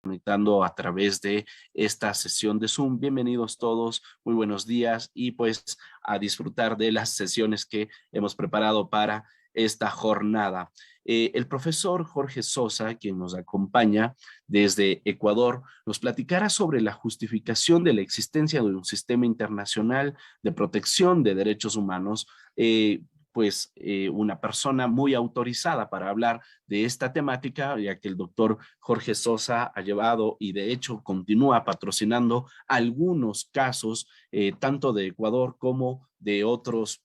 conectando a través de esta sesión de Zoom. Bienvenidos todos, muy buenos días y pues a disfrutar de las sesiones que hemos preparado para esta jornada. El profesor Jorge Sosa, quien nos acompaña desde Ecuador, nos platicará sobre la justificación de la existencia de un sistema internacional de protección de derechos humanos, una persona muy autorizada para hablar de esta temática, ya que el doctor Jorge Sosa ha llevado y de hecho continúa patrocinando algunos casos, tanto de Ecuador como de otros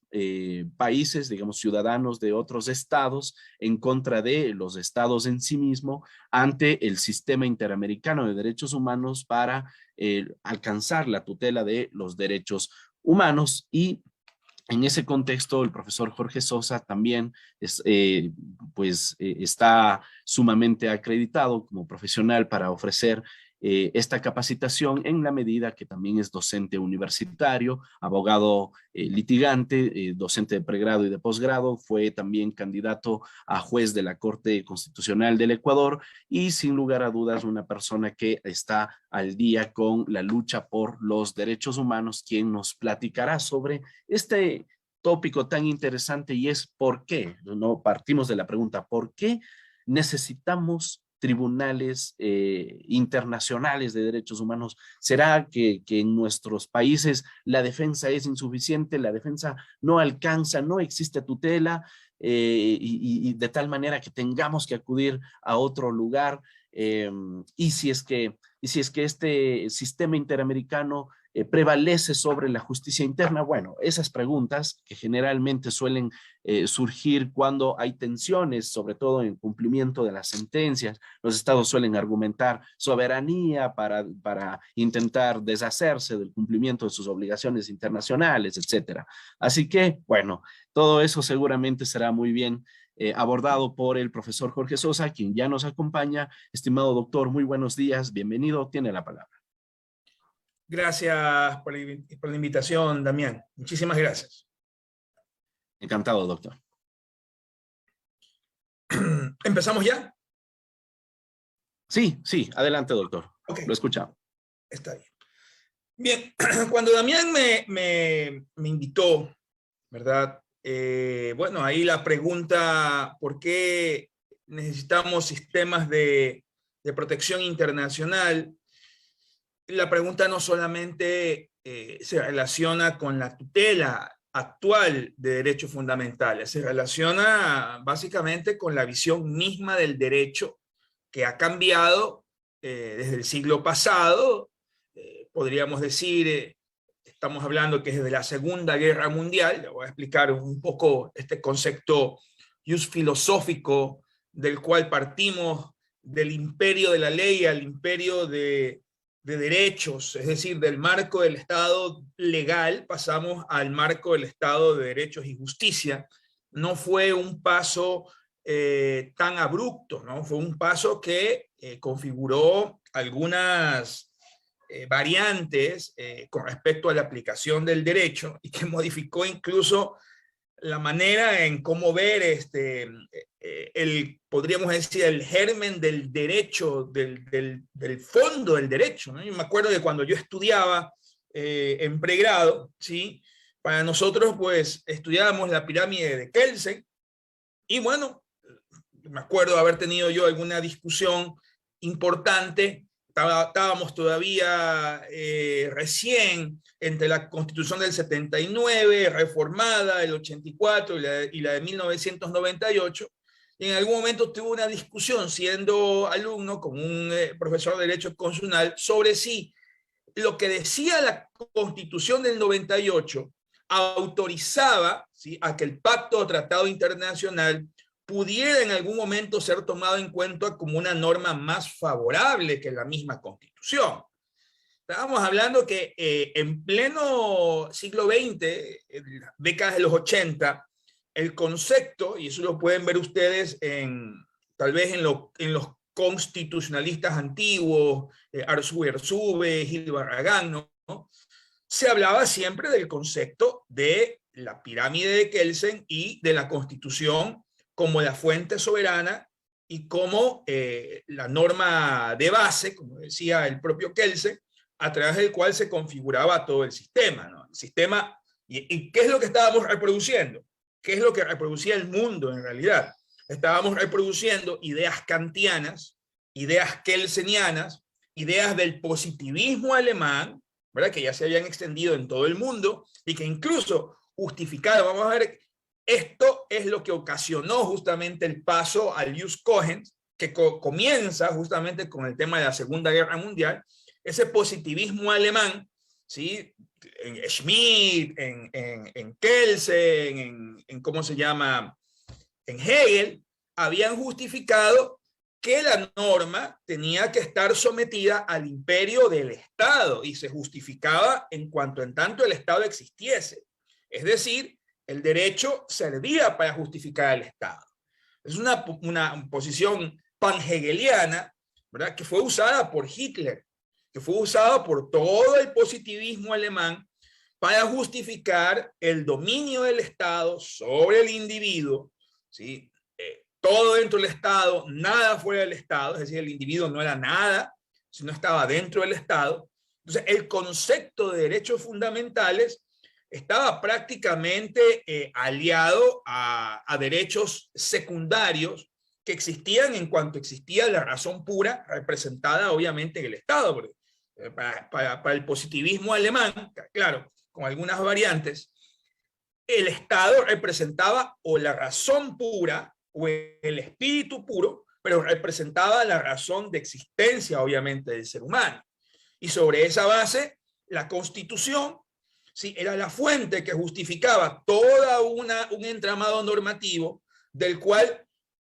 países, digamos ciudadanos de otros estados, en contra de los estados en sí mismo, ante el sistema interamericano de derechos humanos para alcanzar la tutela de los derechos humanos. Y en ese contexto, el profesor Jorge Sosa también está sumamente acreditado como profesional para ofrecer esta capacitación, en la medida que también es docente universitario, abogado litigante, docente de pregrado y de posgrado. Fue también candidato a juez de la Corte Constitucional del Ecuador y sin lugar a dudas una persona que está al día con la lucha por los derechos humanos, quien nos platicará sobre este tópico tan interesante, y es ¿por qué? No partimos de la pregunta, ¿por qué necesitamos tribunales internacionales de derechos humanos? ¿Será que en nuestros países la defensa es insuficiente, la defensa no alcanza, no existe tutela, y de tal manera que tengamos que acudir a otro lugar? Y si es que este sistema interamericano prevalece sobre la justicia interna. Bueno, esas preguntas que generalmente suelen surgir cuando hay tensiones, sobre todo en cumplimiento de las sentencias. Los estados suelen argumentar soberanía para intentar deshacerse del cumplimiento de sus obligaciones internacionales, etcétera. Así que, bueno, todo eso seguramente será muy bien abordado por el profesor Jorge Sosa, quien ya nos acompaña. Estimado doctor, muy buenos días, bienvenido, tiene la palabra. Gracias por la invitación, Damián. Muchísimas gracias. Encantado, doctor. ¿Empezamos ya? Sí, adelante, doctor. Okay. Lo escuchamos. Está bien. Bien, cuando Damián me invitó, ¿verdad? Bueno, ahí la pregunta, ¿por qué necesitamos sistemas de protección internacional? La pregunta no solamente se relaciona con la tutela actual de derechos fundamentales, se relaciona básicamente con la visión misma del derecho, que ha cambiado desde el siglo pasado. Podríamos decir, estamos hablando que es desde la Segunda Guerra Mundial. Le voy a explicar un poco este concepto filosófico del cual partimos del imperio de la ley al imperio de derechos, es decir, del marco del Estado legal pasamos al marco del Estado de derechos y justicia. No fue un paso tan abrupto, ¿no? Fue un paso que configuró algunas variantes con respecto a la aplicación del derecho y que modificó incluso la manera en cómo ver podríamos decir, el germen del derecho, del fondo del derecho, ¿no? Yo me acuerdo de cuando yo estudiaba en pregrado, ¿sí? Para nosotros, pues, estudiábamos la pirámide de Kelsen, y bueno, me acuerdo haber tenido yo alguna discusión importante. Estábamos todavía recién entre la Constitución del 79, reformada, el 84 y la de 1998. Y en algún momento tuve una discusión siendo alumno con un profesor de Derecho Constitucional sobre si lo que decía la Constitución del 98 autorizaba, ¿sí?, a que el pacto o tratado internacional pudiera en algún momento ser tomado en cuenta como una norma más favorable que la misma Constitución. Estábamos hablando que en pleno siglo XX, en las décadas de los 80, el concepto, y eso lo pueden ver ustedes tal vez en los constitucionalistas antiguos, Arzúbe, Gil Barragán, ¿no? Se hablaba siempre del concepto de la pirámide de Kelsen y de la Constitución como la fuente soberana y cómo la norma de base, como decía el propio Kelsen, a través del cual se configuraba todo el sistema, ¿no? El sistema, ¿y qué es lo que estábamos reproduciendo? ¿Qué es lo que reproducía el mundo en realidad? Estábamos reproduciendo ideas kantianas, ideas kelsenianas, ideas del positivismo alemán, ¿verdad? Que ya se habían extendido en todo el mundo y que incluso justificaban, vamos a ver, esto es lo que ocasionó justamente el paso al Jus Cogens, que comienza justamente con el tema de la Segunda Guerra Mundial, ese positivismo alemán, ¿sí? En Schmitt, en Kelsen, en ¿cómo se llama? En Hegel, habían justificado que la norma tenía que estar sometida al imperio del Estado y se justificaba en cuanto en tanto el Estado existiese. Es decir, el derecho servía para justificar al Estado. Es una posición panhegeliana, ¿verdad? Que fue usada por Hitler, que fue usada por todo el positivismo alemán para justificar el dominio del Estado sobre el individuo, ¿sí? Todo dentro del Estado, nada fuera del Estado, es decir, el individuo no era nada, sino estaba dentro del Estado. Entonces, el concepto de derechos fundamentales estaba prácticamente aliado a derechos secundarios que existían en cuanto existía la razón pura representada obviamente en el Estado. Porque, para el positivismo alemán, claro, con algunas variantes, el Estado representaba o la razón pura o el espíritu puro, pero representaba la razón de existencia, obviamente, del ser humano. Y sobre esa base, la Constitución, ¿sí? Era la fuente que justificaba todo un entramado normativo del cual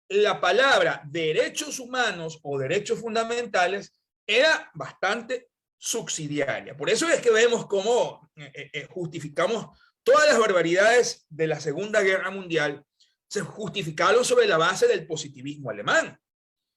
la palabra derechos humanos o derechos fundamentales era bastante subsidiaria. Por eso es que vemos cómo justificamos todas las barbaridades de la Segunda Guerra Mundial, se justificaron sobre la base del positivismo alemán.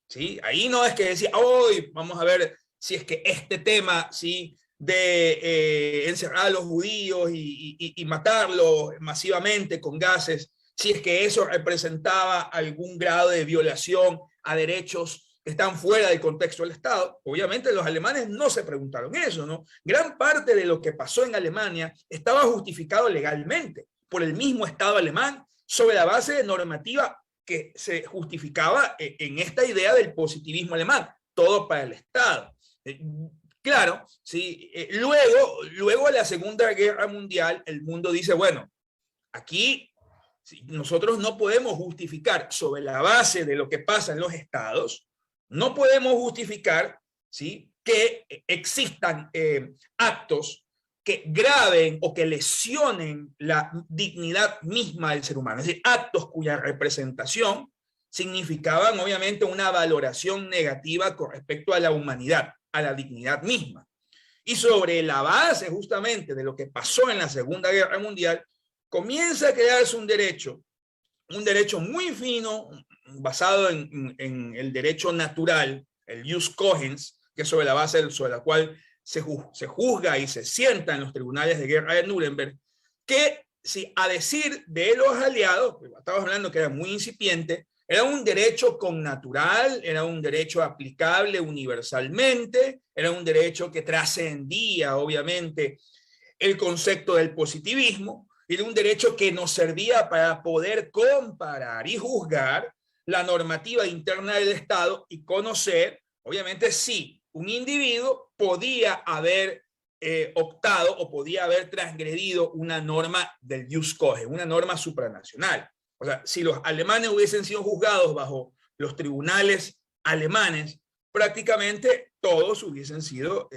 ¿Sí? Ahí no es que decía, hoy vamos a ver si es que este tema, ¿sí? De encerrar a los judíos y matarlos masivamente con gases, si es que eso representaba algún grado de violación a derechos que están fuera del contexto del Estado. Obviamente los alemanes no se preguntaron eso, ¿no? Gran parte de lo que pasó en Alemania estaba justificado legalmente por el mismo Estado alemán sobre la base de normativa que se justificaba en esta idea del positivismo alemán, todo para el Estado. Claro, ¿sí? Luego de la Segunda Guerra Mundial, el mundo dice, bueno, aquí ¿sí? Nosotros no podemos justificar sobre la base de lo que pasa en los estados, no podemos justificar ¿sí? Que existan actos que graven o que lesionen la dignidad misma del ser humano, es decir, actos cuya representación significaban obviamente una valoración negativa con respecto a la humanidad, a la dignidad misma. Y sobre la base justamente de lo que pasó en la Segunda Guerra Mundial, comienza a crearse un derecho muy fino, basado en el derecho natural, el Jus Cogens, que es sobre la base sobre la cual se juzga y se sienta en los tribunales de guerra de Nuremberg, que si a decir de los aliados, estamos hablando que era muy incipiente, era un derecho connatural, era un derecho aplicable universalmente, era un derecho que trascendía, obviamente, el concepto del positivismo, era un derecho que nos servía para poder comparar y juzgar la normativa interna del Estado y conocer, obviamente, si un individuo podía haber optado o podía haber transgredido una norma del Jus Cogens, una norma supranacional. O sea, si los alemanes hubiesen sido juzgados bajo los tribunales alemanes, prácticamente todos hubiesen sido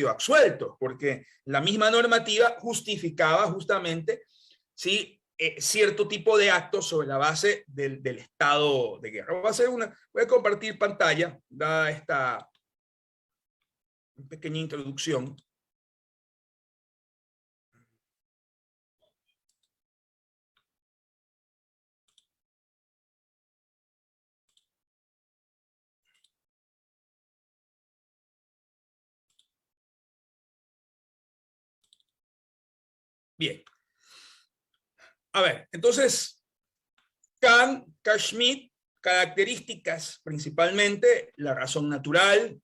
absueltos, porque la misma normativa justificaba justamente ¿sí? Cierto tipo de actos sobre la base del estado de guerra. Voy a compartir pantalla, dada esta pequeña introducción. Bien. A ver, entonces, Kahn, Schmitt, características, principalmente la razón natural,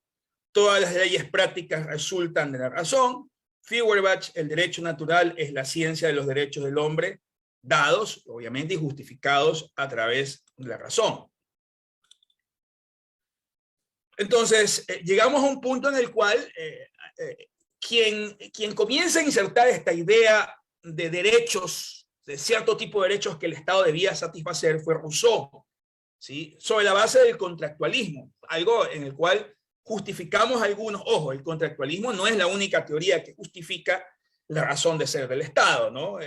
todas las leyes prácticas resultan de la razón. Feuerbach, el derecho natural es la ciencia de los derechos del hombre, dados, obviamente, y justificados a través de la razón. Entonces, llegamos a un punto en el cual quien comienza a insertar esta idea de derechos, de cierto tipo de derechos que el Estado debía satisfacer, fue Rousseau, ¿sí? Sobre la base del contractualismo, algo en el cual justificamos algunos. Ojo, el contractualismo no es la única teoría que justifica la razón de ser del Estado, ¿no?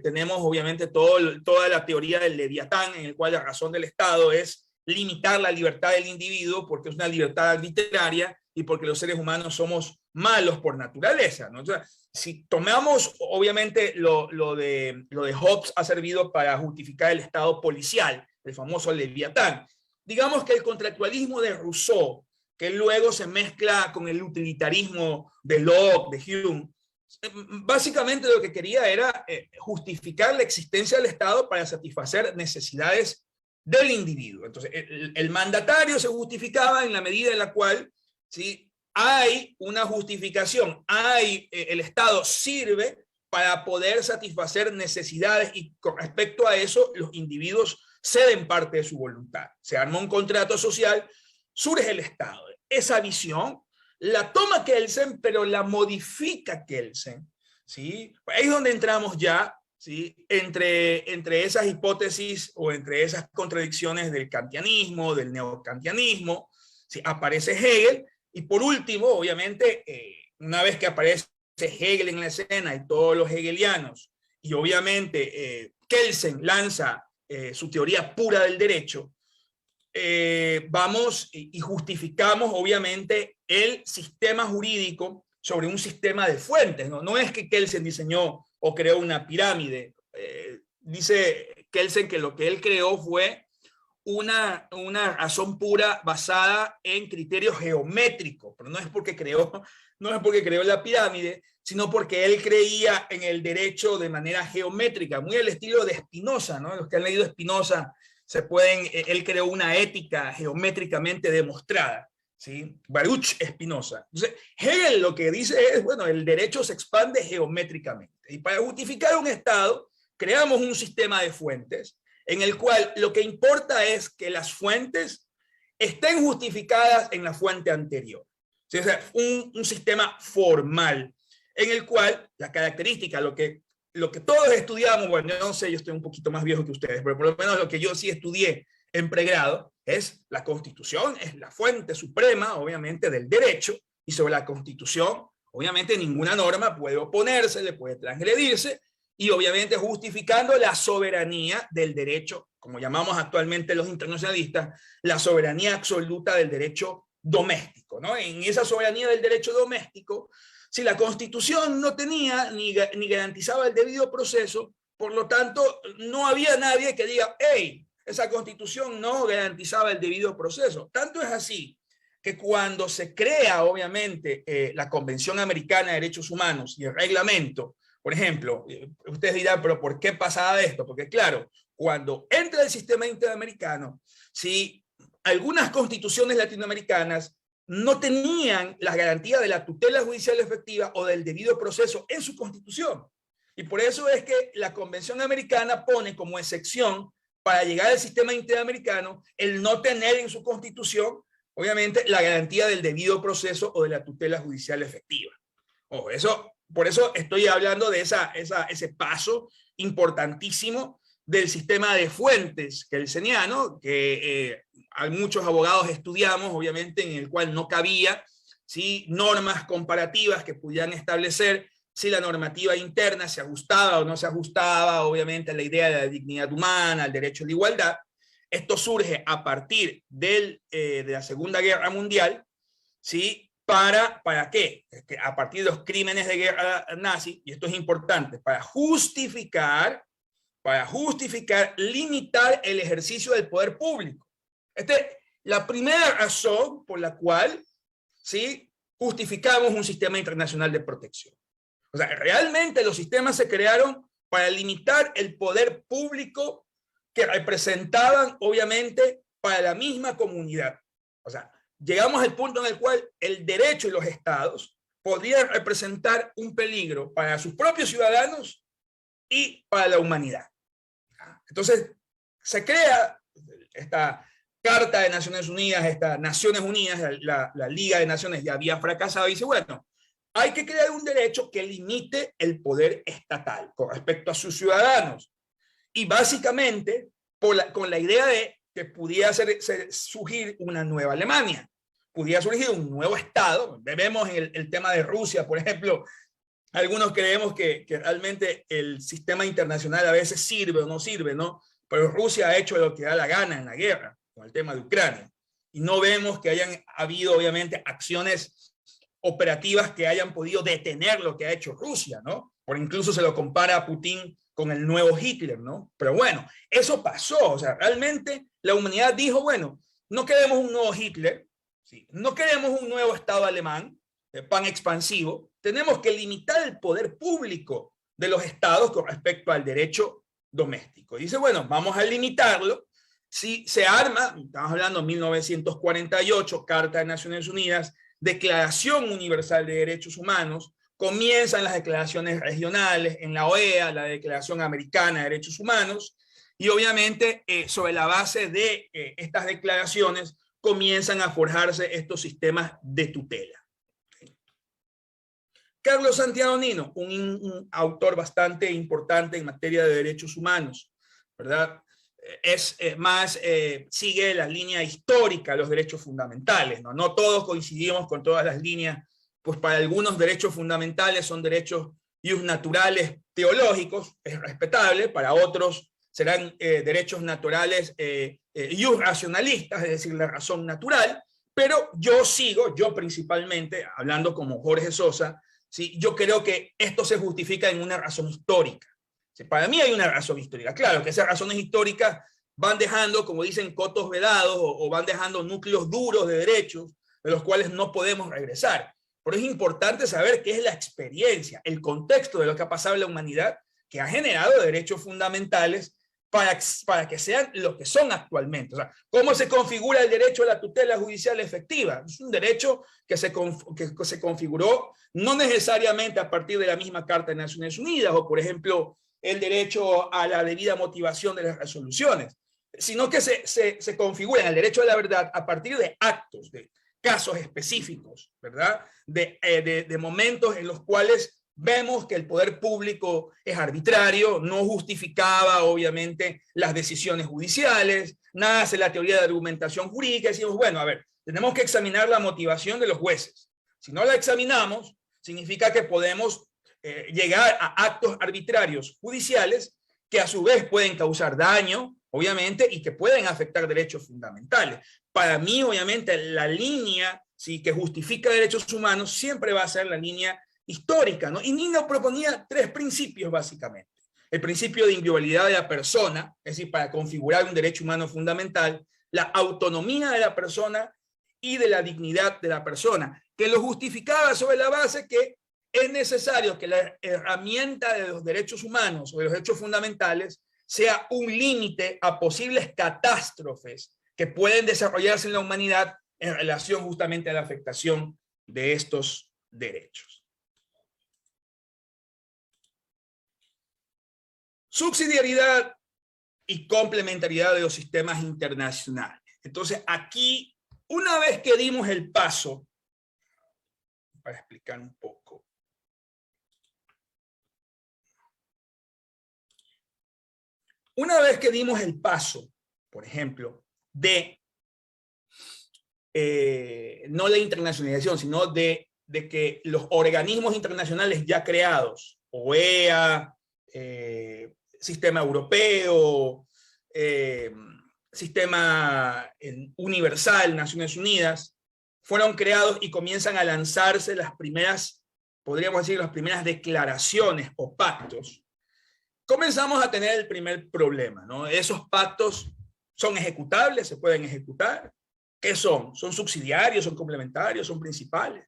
Tenemos obviamente toda la teoría del Leviatán, en el cual la razón del Estado es limitar la libertad del individuo porque es una libertad arbitraria y porque los seres humanos somos malos por naturaleza, ¿no? O sea, si tomamos, obviamente, lo de Hobbes ha servido para justificar el Estado policial, el famoso Leviatán. Digamos que el contractualismo de Rousseau, que luego se mezcla con el utilitarismo de Locke, de Hume, básicamente lo que quería era justificar la existencia del Estado para satisfacer necesidades del individuo. Entonces, el mandatario se justificaba en la medida en la cual, ¿sí?, hay una justificación, el Estado sirve para poder satisfacer necesidades y con respecto a eso los individuos ceden parte de su voluntad. Se arma un contrato social, surge el Estado. Esa visión la toma Kelsen, pero la modifica Kelsen, ¿sí? Ahí es donde entramos ya, ¿sí?, entre esas hipótesis o entre esas contradicciones del kantianismo, del neokantianismo, ¿sí? Aparece Hegel, y por último, obviamente, una vez que aparece Hegel en la escena y todos los hegelianos, y obviamente Kelsen lanza su teoría pura del derecho, vamos y justificamos obviamente el sistema jurídico sobre un sistema de fuentes, ¿no? No es que Kelsen diseñó o creó una pirámide. Dice Kelsen que lo que él creó fue una razón pura basada en criterios geométricos, pero no es porque creó la pirámide, sino porque él creía en el derecho de manera geométrica, muy al estilo de Spinoza, ¿no? Los que han leído Spinoza él creó una ética geométricamente demostrada, ¿sí? Baruch Spinoza. Entonces, Hegel lo que dice es, bueno, el derecho se expande geométricamente, y para justificar un Estado, creamos un sistema de fuentes, en el cual lo que importa es que las fuentes estén justificadas en la fuente anterior. O sea, un sistema formal, en el cual la característica, lo que todos estudiamos, bueno, yo no sé, yo estoy un poquito más viejo que ustedes, pero por lo menos lo que yo sí estudié en pregrado es la Constitución, es la fuente suprema, obviamente, del derecho, y sobre la Constitución, obviamente, ninguna norma puede oponerse, le puede transgredirse, y obviamente justificando la soberanía del derecho, como llamamos actualmente los internacionalistas, la soberanía absoluta del derecho doméstico, ¿no? En esa soberanía del derecho doméstico, si la Constitución no tenía ni garantizaba el debido proceso, por lo tanto, no había nadie que diga, hey, esa Constitución no garantizaba el debido proceso. Tanto es así que cuando se crea, obviamente, la Convención Americana de Derechos Humanos y el reglamento, por ejemplo, ustedes dirán, pero ¿por qué pasaba esto? Porque claro, cuando entra el sistema interamericano, ¿sí?, algunas constituciones latinoamericanas no tenían la garantía de la tutela judicial efectiva o del debido proceso en su constitución. Y por eso es que la Convención Americana pone como excepción para llegar al sistema interamericano el no tener en su constitución, obviamente, la garantía del debido proceso o de la tutela judicial efectiva. Ojo, por eso estoy hablando de ese paso importantísimo del sistema de fuentes kelseniano, que muchos abogados estudiamos, obviamente, en el cual no cabía, ¿sí?, normas comparativas que pudieran establecer si la normativa interna se ajustaba o no se ajustaba, obviamente, a la idea de la dignidad humana, al derecho a la igualdad. Esto surge a partir de la Segunda Guerra Mundial, ¿sí? ¿Para qué? A partir de los crímenes de guerra nazi, y esto es importante, para justificar limitar el ejercicio del poder público. La primera razón por la cual, ¿sí?, justificamos un sistema internacional de protección. O sea, realmente los sistemas se crearon para limitar el poder público que representaban, obviamente, para la misma comunidad. O sea, llegamos al punto en el cual el derecho y los estados podrían representar un peligro para sus propios ciudadanos y para la humanidad. Entonces, se crea esta Carta de Naciones Unidas, esta Naciones Unidas, la Liga de Naciones ya había fracasado, y dice, bueno, hay que crear un derecho que limite el poder estatal con respecto a sus ciudadanos. Y básicamente, con la idea de que pudiera surgir una nueva Alemania, pudiera surgir un nuevo Estado. Vemos en el tema de Rusia, por ejemplo, algunos creemos que realmente el sistema internacional a veces sirve o no sirve, ¿no? Pero Rusia ha hecho lo que da la gana en la guerra, con el tema de Ucrania. Y no vemos que hayan habido, obviamente, acciones operativas que hayan podido detener lo que ha hecho Rusia, ¿no? Por incluso se lo compara a Putin con el nuevo Hitler, ¿no? Pero bueno, eso pasó. O sea, realmente la humanidad dijo, bueno, no queremos un nuevo Hitler, ¿sí? No queremos un nuevo Estado alemán, pan expansivo. Tenemos que limitar el poder público de los estados con respecto al derecho doméstico. Y dice, bueno, vamos a limitarlo. Si se arma, estamos hablando de 1948, Carta de Naciones Unidas, Declaración Universal de Derechos Humanos, comienzan las declaraciones regionales en la OEA, la Declaración Americana de Derechos Humanos, y obviamente sobre la base de estas declaraciones comienzan a forjarse estos sistemas de tutela. Carlos Santiago Nino, un autor bastante importante en materia de derechos humanos, ¿verdad? Sigue la línea histórica de los derechos fundamentales, ¿no? No todos coincidimos con todas las líneas, pues para algunos derechos fundamentales son derechos ius naturales teológicos, es respetable, para otros serán derechos naturales ius racionalistas, es decir, la razón natural, pero yo principalmente, hablando como Jorge Sosa, ¿sí? Yo creo que esto se justifica en una razón histórica. ¿Sí? Para mí hay una razón histórica. Claro que esas razones históricas van dejando, como dicen, cotos vedados o van dejando núcleos duros de derechos de los cuales no podemos regresar. Pero es importante saber qué es la experiencia, el contexto de lo que ha pasado en la humanidad, que ha generado derechos fundamentales para que sean lo que son actualmente. O sea, ¿cómo se configura el derecho a la tutela judicial efectiva? Es un derecho que se configuró no necesariamente a partir de la misma Carta de Naciones Unidas, o por ejemplo, el derecho a la debida motivación de las resoluciones, sino que se configura en el derecho a la verdad a partir de actos, de casos específicos, ¿verdad? De momentos en los cuales vemos que el poder público es arbitrario, no justificaba obviamente las decisiones judiciales, nace la teoría de argumentación jurídica, y decimos, bueno, a ver, tenemos que examinar la motivación de los jueces. Si no la examinamos, significa que podemos llegar a actos arbitrarios judiciales que a su vez pueden causar daño, obviamente, y que pueden afectar derechos fundamentales. Para mí, obviamente, la línea, ¿sí?, que justifica derechos humanos siempre va a ser la línea histórica, ¿no? Y Nino proponía 3 principios, básicamente. El principio de inviolabilidad de la persona, es decir, para configurar un derecho humano fundamental, la autonomía de la persona y de la dignidad de la persona, que lo justificaba sobre la base que es necesario que la herramienta de los derechos humanos o de los derechos fundamentales sea un límite a posibles catástrofes que pueden desarrollarse en la humanidad en relación justamente a la afectación de estos derechos. Subsidiariedad y complementariedad de los sistemas internacionales. Entonces, aquí, una vez que dimos el paso, para explicar un poco, una vez que dimos el paso, por ejemplo, de no de internacionalización, sino de que los organismos internacionales ya creados, OEA, Sistema Europeo, Sistema Universal, Naciones Unidas, fueron creados y comienzan a lanzarse las primeras, podríamos decir, las primeras declaraciones o pactos, comenzamos a tener el primer problema, ¿no? Esos pactos son ejecutables, se pueden ejecutar. ¿Qué son? ¿Son subsidiarios, son complementarios, son principales?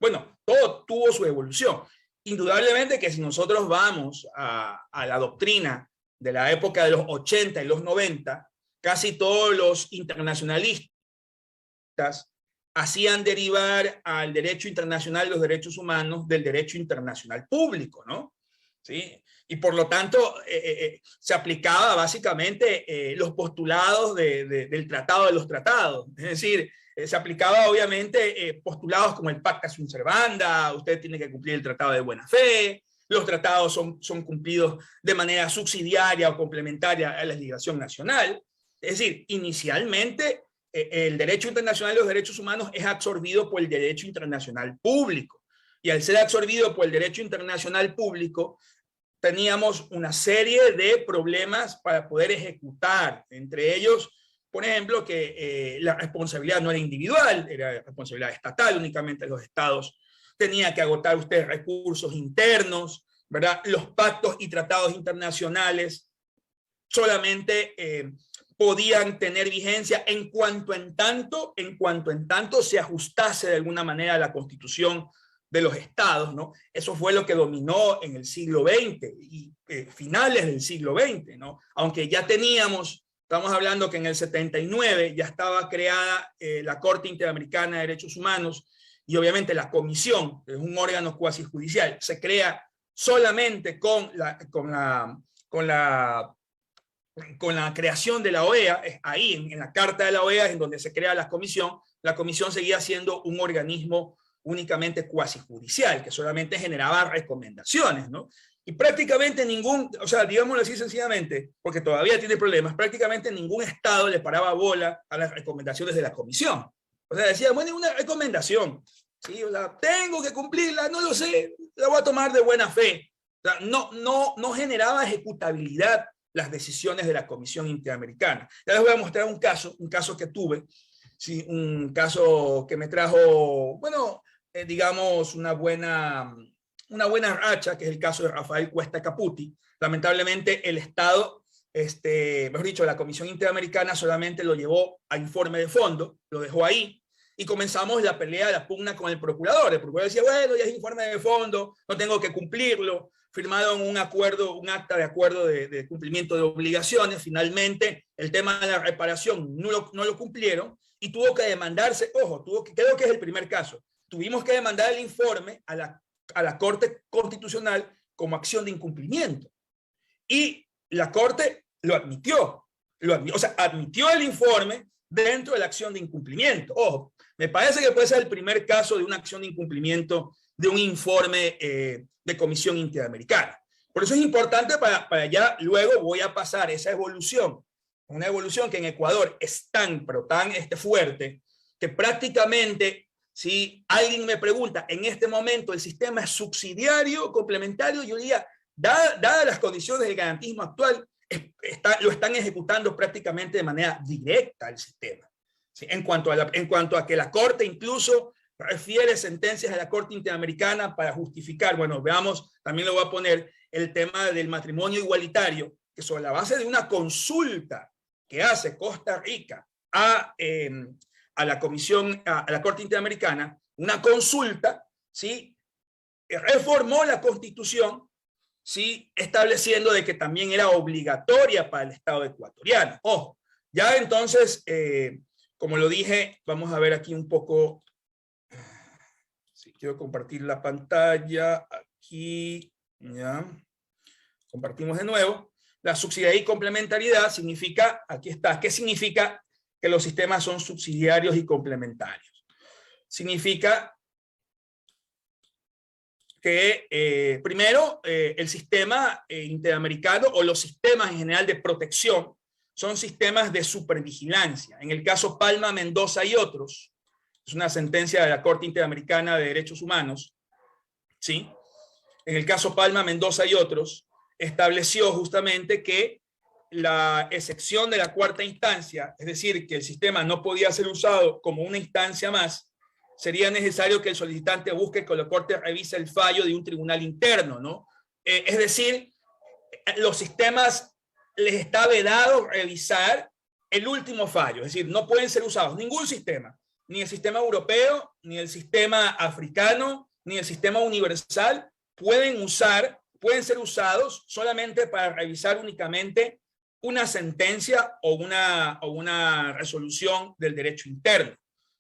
Bueno, todo tuvo su evolución. Indudablemente que si nosotros vamos a la doctrina de la época de los 80 y los 90, casi todos los internacionalistas hacían derivar al derecho internacional los derechos humanos del derecho internacional público, ¿no? ¿Sí? Y por lo tanto se aplicaba básicamente los postulados del Tratado de los Tratados. Es decir, se aplicaba obviamente postulados como el Pacta Sunt Servanda, usted tiene que cumplir el Tratado de Buena Fe, los tratados son cumplidos de manera subsidiaria o complementaria a la legislación nacional. Es decir, inicialmente el derecho internacional de los derechos humanos es absorbido por el derecho internacional público. Y al ser absorbido por el derecho internacional público, teníamos una serie de problemas para poder ejecutar. Entre ellos, por ejemplo, que la responsabilidad no era individual, era responsabilidad estatal, únicamente los estados tenía que agotar usted recursos internos, ¿verdad? Los pactos y tratados internacionales solamente podían tener vigencia en cuanto en tanto se ajustase de alguna manera a la Constitución de los estados, ¿no? Eso fue lo que dominó en el siglo XX y finales del siglo XX, ¿no? Aunque ya teníamos, estamos hablando que en el 79 ya estaba creada la Corte Interamericana de Derechos Humanos y obviamente la Comisión, que es un órgano cuasi judicial, se crea solamente con la creación de la OEA. Es ahí en la Carta de la OEA en donde se crea la comisión seguía siendo un organismo únicamente cuasi judicial, que solamente generaba recomendaciones, ¿no? Y prácticamente o sea, digámoslo así sencillamente, porque todavía tiene problemas, prácticamente ningún estado le paraba bola a las recomendaciones de la comisión. O sea, decía, bueno, una recomendación, ¿sí? O sea, tengo que cumplirla, no lo sé, la voy a tomar de buena fe. O sea, no generaba ejecutabilidad las decisiones de la Comisión Interamericana. Ya les voy a mostrar un caso que tuve, ¿sí? Un caso que me trajo, bueno, digamos, una buena racha, que es el caso de Rafael Cuesta Caputi. Lamentablemente el Estado, mejor dicho, la Comisión Interamericana solamente lo llevó a informe de fondo, lo dejó ahí, y comenzamos la pelea, la pugna con el procurador. El procurador decía, bueno, ya es informe de fondo, no tengo que cumplirlo. Firmaron un acta de acuerdo de cumplimiento de obligaciones. Finalmente, el tema de la reparación no lo cumplieron y tuvo que demandarse, ojo, creo que es el primer caso, tuvimos que demandar el informe a la Corte Constitucional como acción de incumplimiento. Y la Corte lo admitió. O sea, admitió el informe dentro de la acción de incumplimiento. Ojo, me parece que puede ser el primer caso de una acción de incumplimiento de un informe de Comisión Interamericana. Por eso es importante para ya luego voy a pasar esa evolución, una evolución que en Ecuador es tan fuerte, que prácticamente, si alguien me pregunta, en este momento el sistema es subsidiario o complementario, yo diría, dadas las condiciones del garantismo actual, lo están ejecutando prácticamente de manera directa al sistema. ¿Sí? En cuanto a que la Corte incluso refiere sentencias de la Corte Interamericana para justificar, bueno, veamos, también le voy a poner el tema del matrimonio igualitario, que sobre la base de una consulta que hace Costa Rica a la Corte Interamericana, una consulta, ¿sí? Reformó la Constitución, ¿sí? Estableciendo de que también era obligatoria para el Estado ecuatoriano. Ojo, ya entonces, como lo dije, vamos a ver aquí un poco, si quiero compartir la pantalla, aquí, ya, compartimos de nuevo. La subsidiariedad y complementariedad significa, aquí está, ¿qué significa que los sistemas son subsidiarios y complementarios? Significa que primero el sistema interamericano o los sistemas en general de protección son sistemas de supervigilancia. En el caso Palma, Mendoza y otros, es una sentencia de la Corte Interamericana de Derechos Humanos, ¿sí? En el caso Palma, Mendoza y otros, estableció justamente que la excepción de la cuarta instancia, es decir, que el sistema no podía ser usado como una instancia más, sería necesario que el solicitante busque que la Corte revise el fallo de un tribunal interno, ¿no? Es decir, los sistemas les está vedado revisar el último fallo, es decir, no pueden ser usados ningún sistema, ni el sistema europeo, ni el sistema africano, ni el sistema universal, pueden ser usados solamente para revisar únicamente una sentencia o una resolución del derecho interno,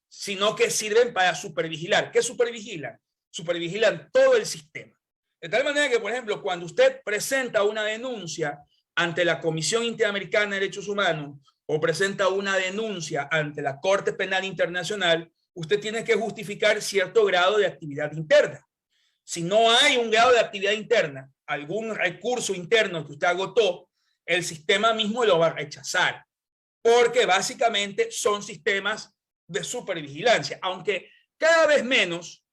sino que sirven para supervigilar. ¿Qué supervigilan? Supervigilan todo el sistema. De tal manera que, por ejemplo, cuando usted presenta una denuncia ante la Comisión Interamericana de Derechos Humanos o presenta una denuncia ante la Corte Penal Internacional, usted tiene que justificar cierto grado de actividad interna. Si no hay un grado de actividad interna, algún recurso interno que usted agotó, el sistema mismo lo va a rechazar, porque básicamente son sistemas de supervigilancia, aunque cada vez menos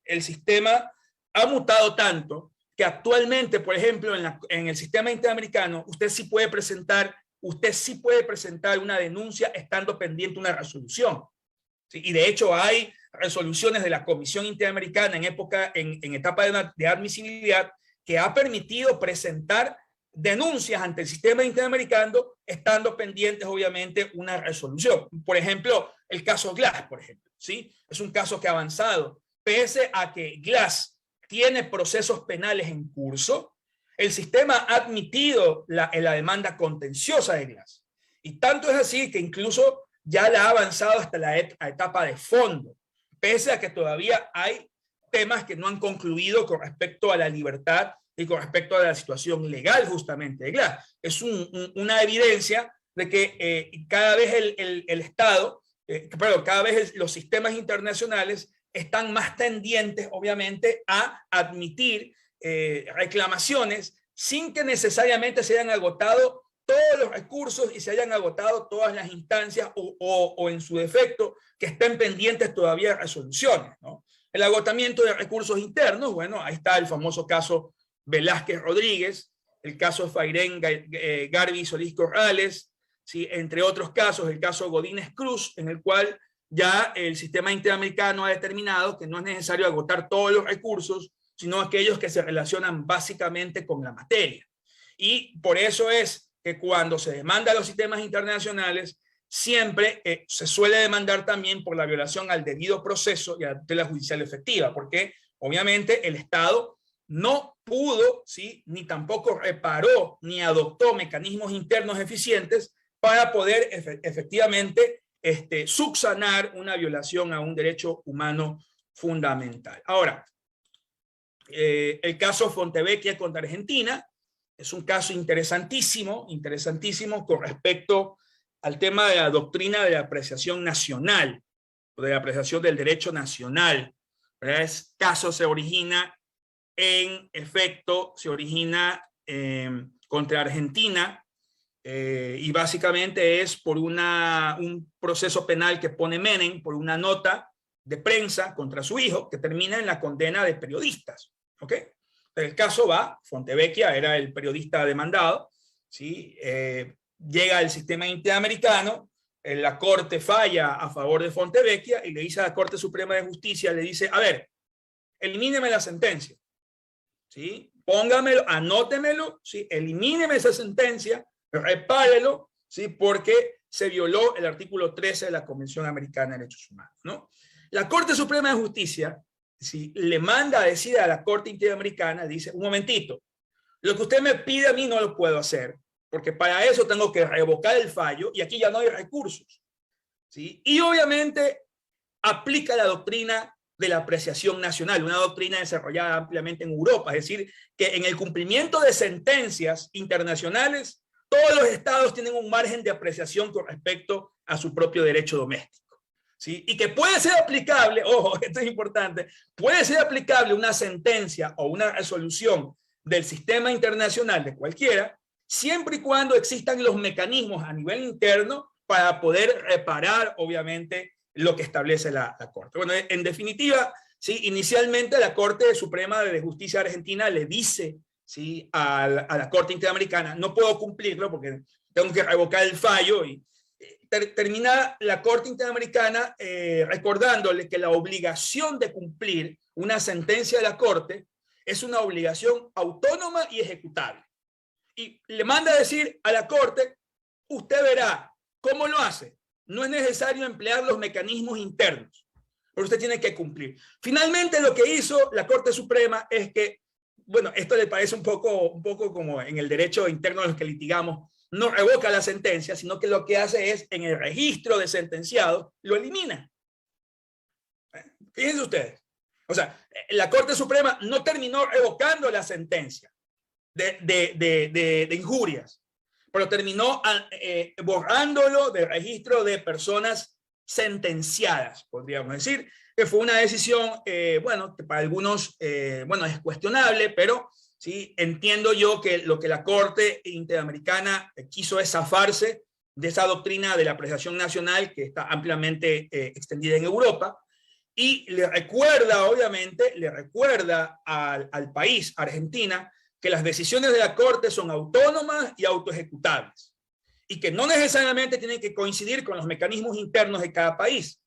el sistema ha mutado tanto que actualmente, por ejemplo, en el sistema interamericano, usted sí puede presentar una denuncia estando pendiente una resolución. ¿Sí? Y de hecho hay resoluciones de la Comisión Interamericana en etapa de admisibilidad que ha permitido presentar denuncias ante el sistema interamericano estando pendientes, obviamente, una resolución. Por ejemplo, el caso Glass, por ejemplo, ¿sí? Es un caso que ha avanzado. Pese a que Glass tiene procesos penales en curso, el sistema ha admitido la demanda contenciosa de Glass. Y tanto es así que incluso ya la ha avanzado hasta la etapa de fondo, pese a que todavía hay temas que no han concluido con respecto a la libertad y con respecto a la situación legal justamente de Glass. Es una evidencia de que cada vez el Estado, cada vez los sistemas internacionales están más tendientes, obviamente, a admitir reclamaciones sin que necesariamente se hayan agotado todos los recursos y se hayan agotado todas las instancias o en su defecto que estén pendientes todavía de resoluciones, ¿no? El agotamiento de recursos internos, bueno, ahí está el famoso caso Velázquez Rodríguez, el caso Fairén Garbi Solís Corrales, ¿sí? Entre otros casos, el caso Godínez Cruz, en el cual ya el sistema interamericano ha determinado que no es necesario agotar todos los recursos, sino aquellos que se relacionan básicamente con la materia. Y por eso es que cuando se demanda a los sistemas internacionales, siempre se suele demandar también por la violación al debido proceso y a la tutela judicial efectiva, porque obviamente el Estado no pudo, ¿sí? Ni tampoco reparó ni adoptó mecanismos internos eficientes para poder efectivamente subsanar una violación a un derecho humano fundamental. Ahora, el caso Fontevecchia contra Argentina es un caso interesantísimo con respecto al tema de la doctrina de la apreciación nacional, o de la apreciación del derecho nacional. Este caso se origina, en efecto, contra Argentina, y básicamente es por un proceso penal que pone Menem por una nota de prensa contra su hijo que termina en la condena de periodistas. ¿Ok? El caso va, Fontevecchia era el periodista demandado, ¿sí? Llega al sistema interamericano, la Corte falla a favor de Fontevecchia y le dice a la Corte Suprema de Justicia, le dice, a ver, elimíneme la sentencia, ¿sí? Póngamelo, anótemelo, ¿sí? Elimíneme esa sentencia, repárelo, ¿sí? Porque se violó el artículo 13 de la Convención Americana de Derechos Humanos, ¿no? La Corte Suprema de Justicia, ¿sí? Le manda a decir a la Corte Interamericana, dice, un momentito, lo que usted me pide a mí no lo puedo hacer, porque para eso tengo que revocar el fallo y aquí ya no hay recursos, ¿sí? Y obviamente aplica la doctrina de la apreciación nacional, una doctrina desarrollada ampliamente en Europa, es decir, que en el cumplimiento de sentencias internacionales, todos los estados tienen un margen de apreciación con respecto a su propio derecho doméstico, ¿sí? Y que puede ser aplicable, ojo, esto es importante, puede ser aplicable una sentencia o una resolución del sistema internacional de cualquiera, siempre y cuando existan los mecanismos a nivel interno para poder reparar, obviamente, lo que establece la Corte. Bueno, en definitiva, ¿sí? Inicialmente la Corte Suprema de Justicia Argentina le dice, ¿sí? a la Corte Interamericana, no puedo cumplirlo porque tengo que revocar el fallo, y termina la Corte Interamericana recordándole que la obligación de cumplir una sentencia de la Corte es una obligación autónoma y ejecutable. Y le manda a decir a la Corte, usted verá cómo lo hace. No es necesario emplear los mecanismos internos, pero usted tiene que cumplir. Finalmente, lo que hizo la Corte Suprema es que, bueno, esto le parece un poco como en el derecho interno de los que litigamos, no revoca la sentencia, sino que lo que hace es, en el registro de sentenciados, lo elimina. Fíjense ustedes. O sea, la Corte Suprema no terminó revocando la sentencia de injurias, pero terminó borrándolo del registro de personas sentenciadas, podríamos decir, que fue una decisión, bueno, que para algunos, bueno, es cuestionable, pero sí, entiendo yo que lo que la Corte Interamericana quiso es zafarse de esa doctrina de la apreciación nacional que está ampliamente extendida en Europa, y le recuerda, obviamente, le recuerda al país, Argentina, que las decisiones de la Corte son autónomas y autoejecutables, y que no necesariamente tienen que coincidir con los mecanismos internos de cada país.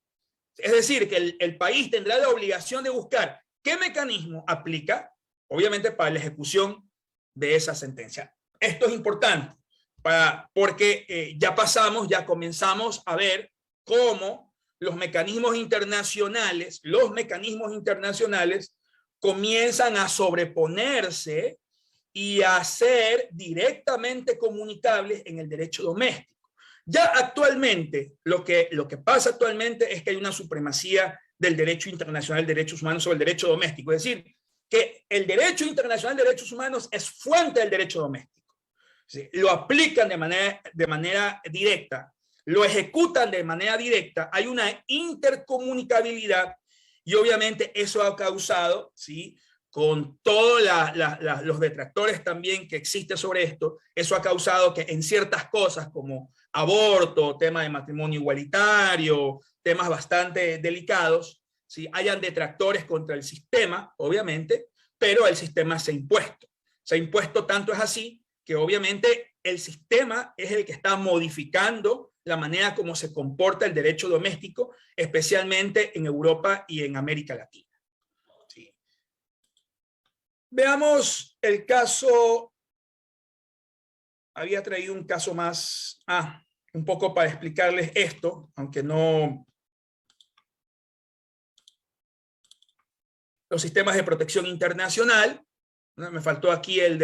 Es decir, que el país tendrá la obligación de buscar qué mecanismo aplica, obviamente, para la ejecución de esa sentencia. Esto es importante, porque ya comenzamos a ver cómo los mecanismos internacionales comienzan a sobreponerse y a ser directamente comunicables en el derecho doméstico. Ya actualmente, lo que pasa actualmente es que hay una supremacía del derecho internacional de derechos humanos sobre el derecho doméstico. Es decir, que el derecho internacional de derechos humanos es fuente del derecho doméstico. ¿Sí? Lo aplican de manera directa, lo ejecutan de manera directa, hay una intercomunicabilidad y obviamente eso ha causado, ¿sí?, con todos los detractores también que existe sobre esto, eso ha causado que en ciertas cosas como aborto, tema de matrimonio igualitario, temas bastante delicados, ¿sí?, hayan detractores contra el sistema, obviamente, pero el sistema se ha impuesto. Se ha impuesto, tanto es así que obviamente el sistema es el que está modificando la manera como se comporta el derecho doméstico, especialmente en Europa y en América Latina. Sí. Veamos el caso. Había traído un caso más, un poco para explicarles esto, aunque no. Los sistemas de protección internacional. Me faltó aquí el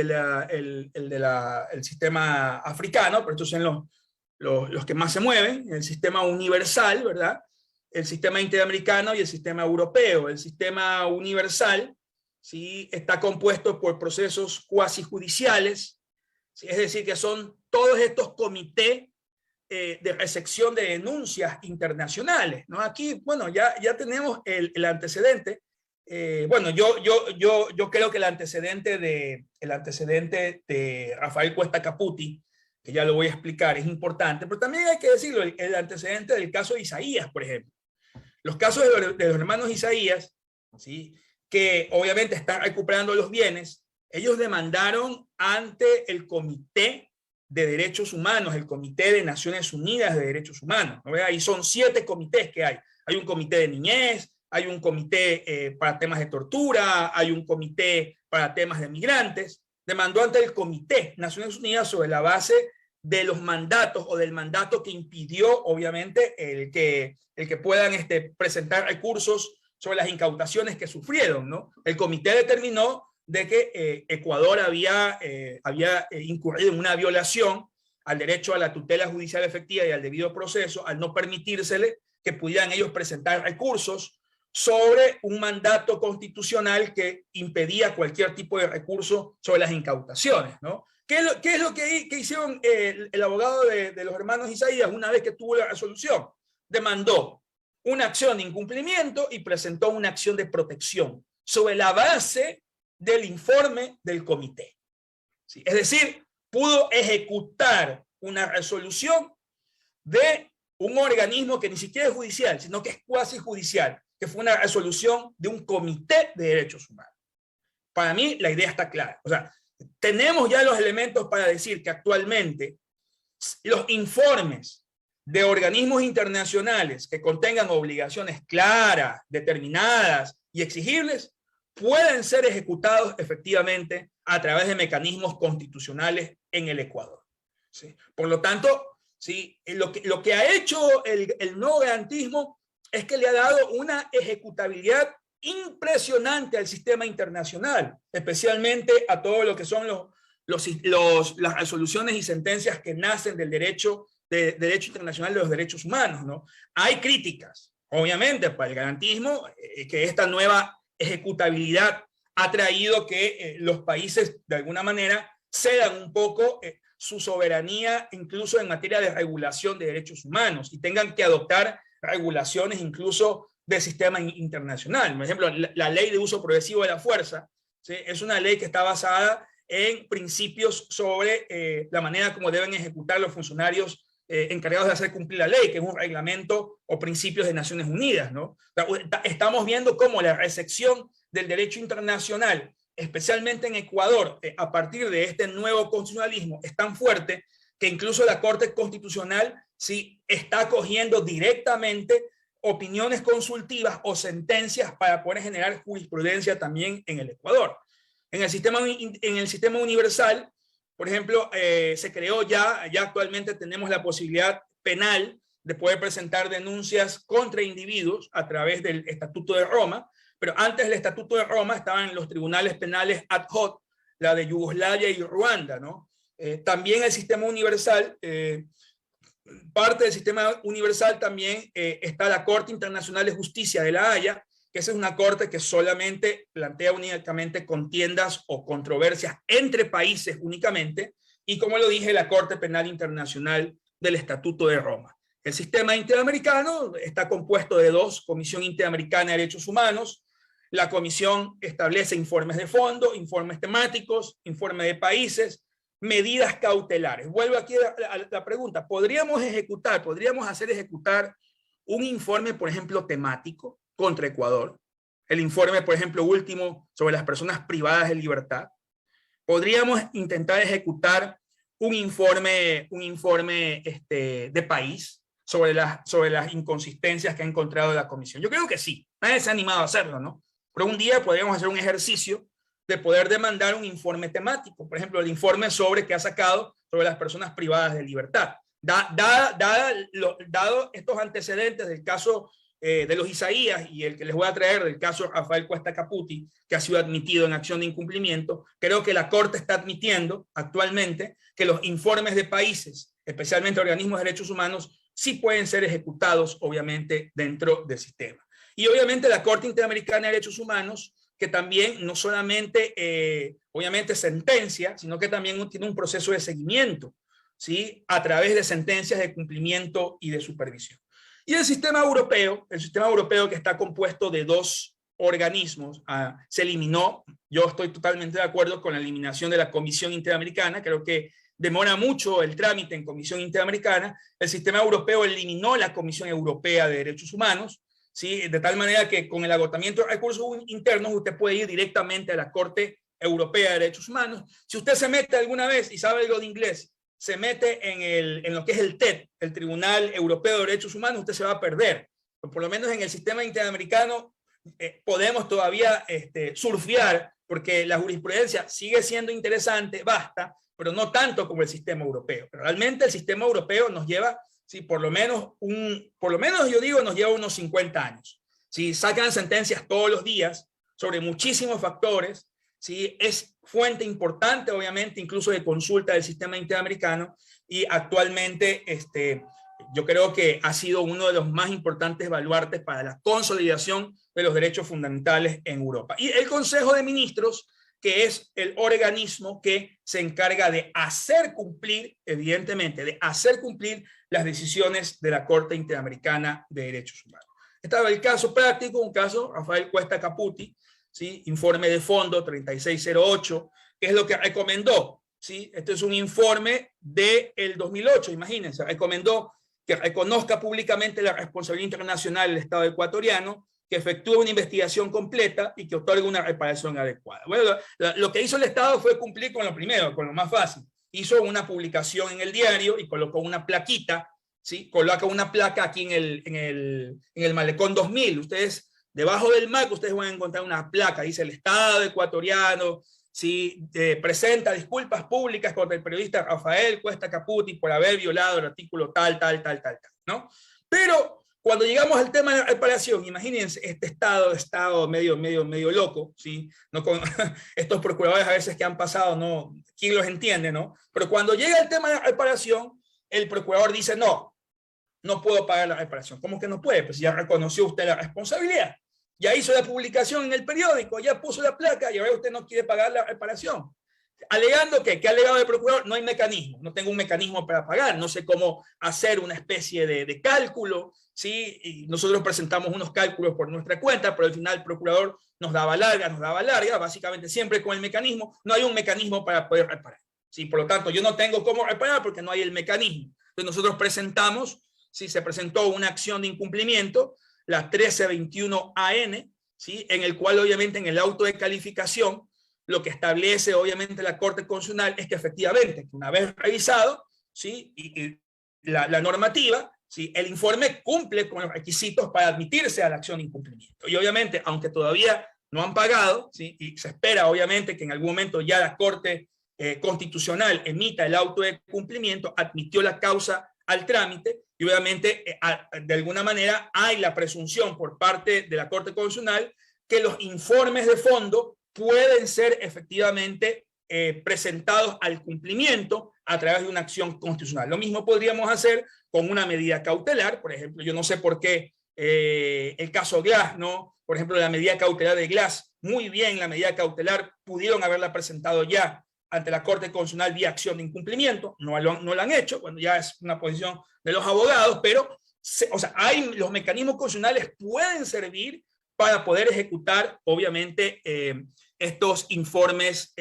sistema africano, pero estos son los que más se mueven, el sistema universal, ¿verdad? El sistema interamericano y el sistema europeo. El sistema universal, ¿sí?, está compuesto por procesos cuasi judiciales, ¿sí?, es decir, que son todos estos comités de recepción de denuncias internacionales, ¿no? Aquí, bueno, ya tenemos el antecedente. Bueno, yo creo que el antecedente de Rafael Cuesta Caputi, que ya lo voy a explicar, es importante, pero también hay que decirlo, el antecedente del caso de Isaías, por ejemplo. Los casos de los hermanos Isaías, ¿sí?, que obviamente están recuperando los bienes, ellos demandaron ante el Comité de Derechos Humanos, el Comité de Naciones Unidas de Derechos Humanos, ¿no? Ahí son 7 comités que hay. Hay un comité de niñez, hay un comité para temas de tortura, hay un comité para temas de migrantes. Demandó ante el Comité Naciones Unidas sobre la base de los mandatos o del mandato que impidió, obviamente, el que puedan presentar recursos sobre las incautaciones que sufrieron, ¿no? El comité determinó de que Ecuador había incurrido en una violación al derecho a la tutela judicial efectiva y al debido proceso, al no permitírsele que pudieran ellos presentar recursos sobre un mandato constitucional que impedía cualquier tipo de recurso sobre las incautaciones, ¿no? ¿Qué es lo que hicieron el abogado de los hermanos Isaías una vez que tuvo la resolución? Demandó una acción de incumplimiento y presentó una acción de protección sobre la base del informe del comité. ¿Sí? Es decir, pudo ejecutar una resolución de un organismo que ni siquiera es judicial, sino que es cuasi judicial, que fue una resolución de un comité de derechos humanos. Para mí, la idea está clara. O sea, tenemos ya los elementos para decir que actualmente los informes de organismos internacionales que contengan obligaciones claras, determinadas y exigibles pueden ser ejecutados efectivamente a través de mecanismos constitucionales en el Ecuador. ¿Sí? Por lo tanto, ¿sí?, lo que ha hecho el nuevo garantismo es que le ha dado una ejecutabilidad impresionante al sistema internacional, especialmente a todo lo que son las resoluciones y sentencias que nacen del derecho internacional de los derechos humanos, ¿no? Hay críticas, obviamente, para el garantismo, que esta nueva ejecutabilidad ha traído que los países, de alguna manera, cedan un poco su soberanía, incluso en materia de regulación de derechos humanos, y tengan que adoptar regulaciones incluso del sistema internacional. Por ejemplo, la ley de uso progresivo de la fuerza, ¿sí? Es una ley que está basada en principios sobre la manera como deben ejecutar los funcionarios encargados de hacer cumplir la ley, que es un reglamento o principios de Naciones Unidas, ¿no? Estamos viendo cómo la recepción del derecho internacional, especialmente en Ecuador, a partir de este nuevo constitucionalismo, es tan fuerte que incluso la Corte Constitucional sí está acogiendo directamente opiniones consultivas o sentencias para poder generar jurisprudencia también en el Ecuador. En el sistema universal, por ejemplo, se creó ya actualmente tenemos la posibilidad penal de poder presentar denuncias contra individuos a través del Estatuto de Roma, pero antes del Estatuto de Roma estaban los tribunales penales ad hoc, la de Yugoslavia y Ruanda, ¿no? También el sistema universal, parte del sistema universal también está la Corte Internacional de Justicia de La Haya, que esa es una corte que solamente plantea únicamente contiendas o controversias entre países únicamente, y como lo dije, la Corte Penal Internacional del Estatuto de Roma. El sistema interamericano está compuesto de dos: Comisión Interamericana de Derechos Humanos. La comisión establece informes de fondo, informes temáticos, informes de países, medidas cautelares. Vuelvo aquí a la pregunta: ¿podríamos hacer ejecutar un informe, por ejemplo, temático contra Ecuador? El informe, por ejemplo, último sobre las personas privadas de libertad. ¿Podríamos intentar ejecutar un informe de país sobre las inconsistencias que ha encontrado la comisión? Yo creo que sí. Nadie se ha animado a hacerlo, ¿no? Pero un día podríamos hacer un ejercicio de poder demandar un informe temático. Por ejemplo, el informe que ha sacado sobre las personas privadas de libertad. Dado estos antecedentes del caso de los Isaías y el que les voy a traer del caso Rafael Cuesta Caputi, que ha sido admitido en acción de incumplimiento, creo que la Corte está admitiendo actualmente que los informes de países, especialmente organismos de derechos humanos, sí pueden ser ejecutados, obviamente, dentro del sistema. Y obviamente la Corte Interamericana de Derechos Humanos, que también no solamente, obviamente, sentencia, sino que también tiene un proceso de seguimiento, ¿sí? A través de sentencias de cumplimiento y de supervisión. Y el sistema europeo que está compuesto de dos organismos, se eliminó. Yo estoy totalmente de acuerdo con la eliminación de la Comisión Interamericana. Creo que demora mucho el trámite en Comisión Interamericana. El sistema europeo eliminó la Comisión Europea de Derechos Humanos, ¿sí? De tal manera que con el agotamiento de recursos internos usted puede ir directamente a la Corte Europea de Derechos Humanos. Si usted se mete alguna vez y sabe algo de inglés, se mete en lo que es el TED, el Tribunal Europeo de Derechos Humanos, usted se va a perder. Por lo menos en el sistema interamericano podemos todavía surfear, porque la jurisprudencia sigue siendo interesante, basta, pero no tanto como el sistema europeo. Pero realmente el sistema europeo nos lleva, sí, por lo menos yo digo, nos lleva unos 50 años. Sí, sacan sentencias todos los días sobre muchísimos factores. ¿Sí? Es fuente importante, obviamente, incluso de consulta del sistema interamericano, y actualmente yo creo que ha sido uno de los más importantes baluartes para la consolidación de los derechos fundamentales en Europa. Y el Consejo de Ministros, que es el organismo que se encarga de hacer cumplir, evidentemente, de hacer cumplir las decisiones de la Corte Interamericana de Derechos Humanos. Estaba el caso práctico, un caso, Rafael Cuesta Caputi, ¿sí? Informe de fondo 3608, que es lo que recomendó, ¿sí? Este es un informe del 2008, imagínense, recomendó que reconozca públicamente la responsabilidad internacional del Estado ecuatoriano, que efectúe una investigación completa y que otorgue una reparación adecuada. Bueno, lo que hizo el Estado fue cumplir con lo primero, con lo más fácil. Hizo una publicación en el diario y colocó una plaquita, ¿sí? Coloca una placa aquí en el Malecón 2000. Ustedes, debajo del MAC, ustedes van a encontrar una placa, dice: el Estado ecuatoriano, ¿sí? Presenta disculpas públicas contra el periodista Rafael Cuesta Caputi por haber violado el artículo tal, ¿no? Pero Cuando llegamos al tema de la reparación, imagínense este estado medio loco, ¿sí? No con, estos procuradores a veces que han pasado, ¿no? ¿Quién los entiende, no? Pero cuando llega el tema de la reparación, el procurador dice, no puedo pagar la reparación. ¿Cómo que no puede? Pues ya reconoció usted la responsabilidad. Ya hizo la publicación en el periódico, ya puso la placa y ahora usted no quiere pagar la reparación. Alegando que ha alegado el procurador, no hay mecanismo, no tengo un mecanismo para pagar, no sé cómo hacer una especie de cálculo, ¿sí? Y nosotros presentamos unos cálculos por nuestra cuenta, pero al final el procurador nos daba larga, básicamente siempre con el mecanismo, no hay un mecanismo para poder reparar, ¿sí? Por lo tanto, yo no tengo cómo reparar porque no hay el mecanismo. Entonces nosotros presentamos, ¿sí? Se presentó una acción de incumplimiento, la 1321 AN, ¿sí? En el cual obviamente en el auto de calificación lo que establece obviamente la Corte Constitucional es que efectivamente, una vez revisado, ¿sí? y la normativa, ¿sí? El informe cumple con los requisitos para admitirse a la acción de incumplimiento. Y obviamente, aunque todavía no han pagado, ¿sí? Y se espera obviamente que en algún momento ya la Corte Constitucional emita el auto de cumplimiento, admitió la causa al trámite, y obviamente de alguna manera hay la presunción por parte de la Corte Constitucional que los informes de fondo pueden ser efectivamente presentados al cumplimiento a través de una acción constitucional. Lo mismo podríamos hacer con una medida cautelar, por ejemplo, yo no sé por qué el caso Glass, ¿no? Por ejemplo, la medida cautelar de Glass, muy bien, la medida cautelar pudieron haberla presentado ya ante la Corte Constitucional vía acción de incumplimiento, no lo han hecho, cuando ya es una posición de los abogados, pero los mecanismos constitucionales pueden servir para poder ejecutar, obviamente, estos informes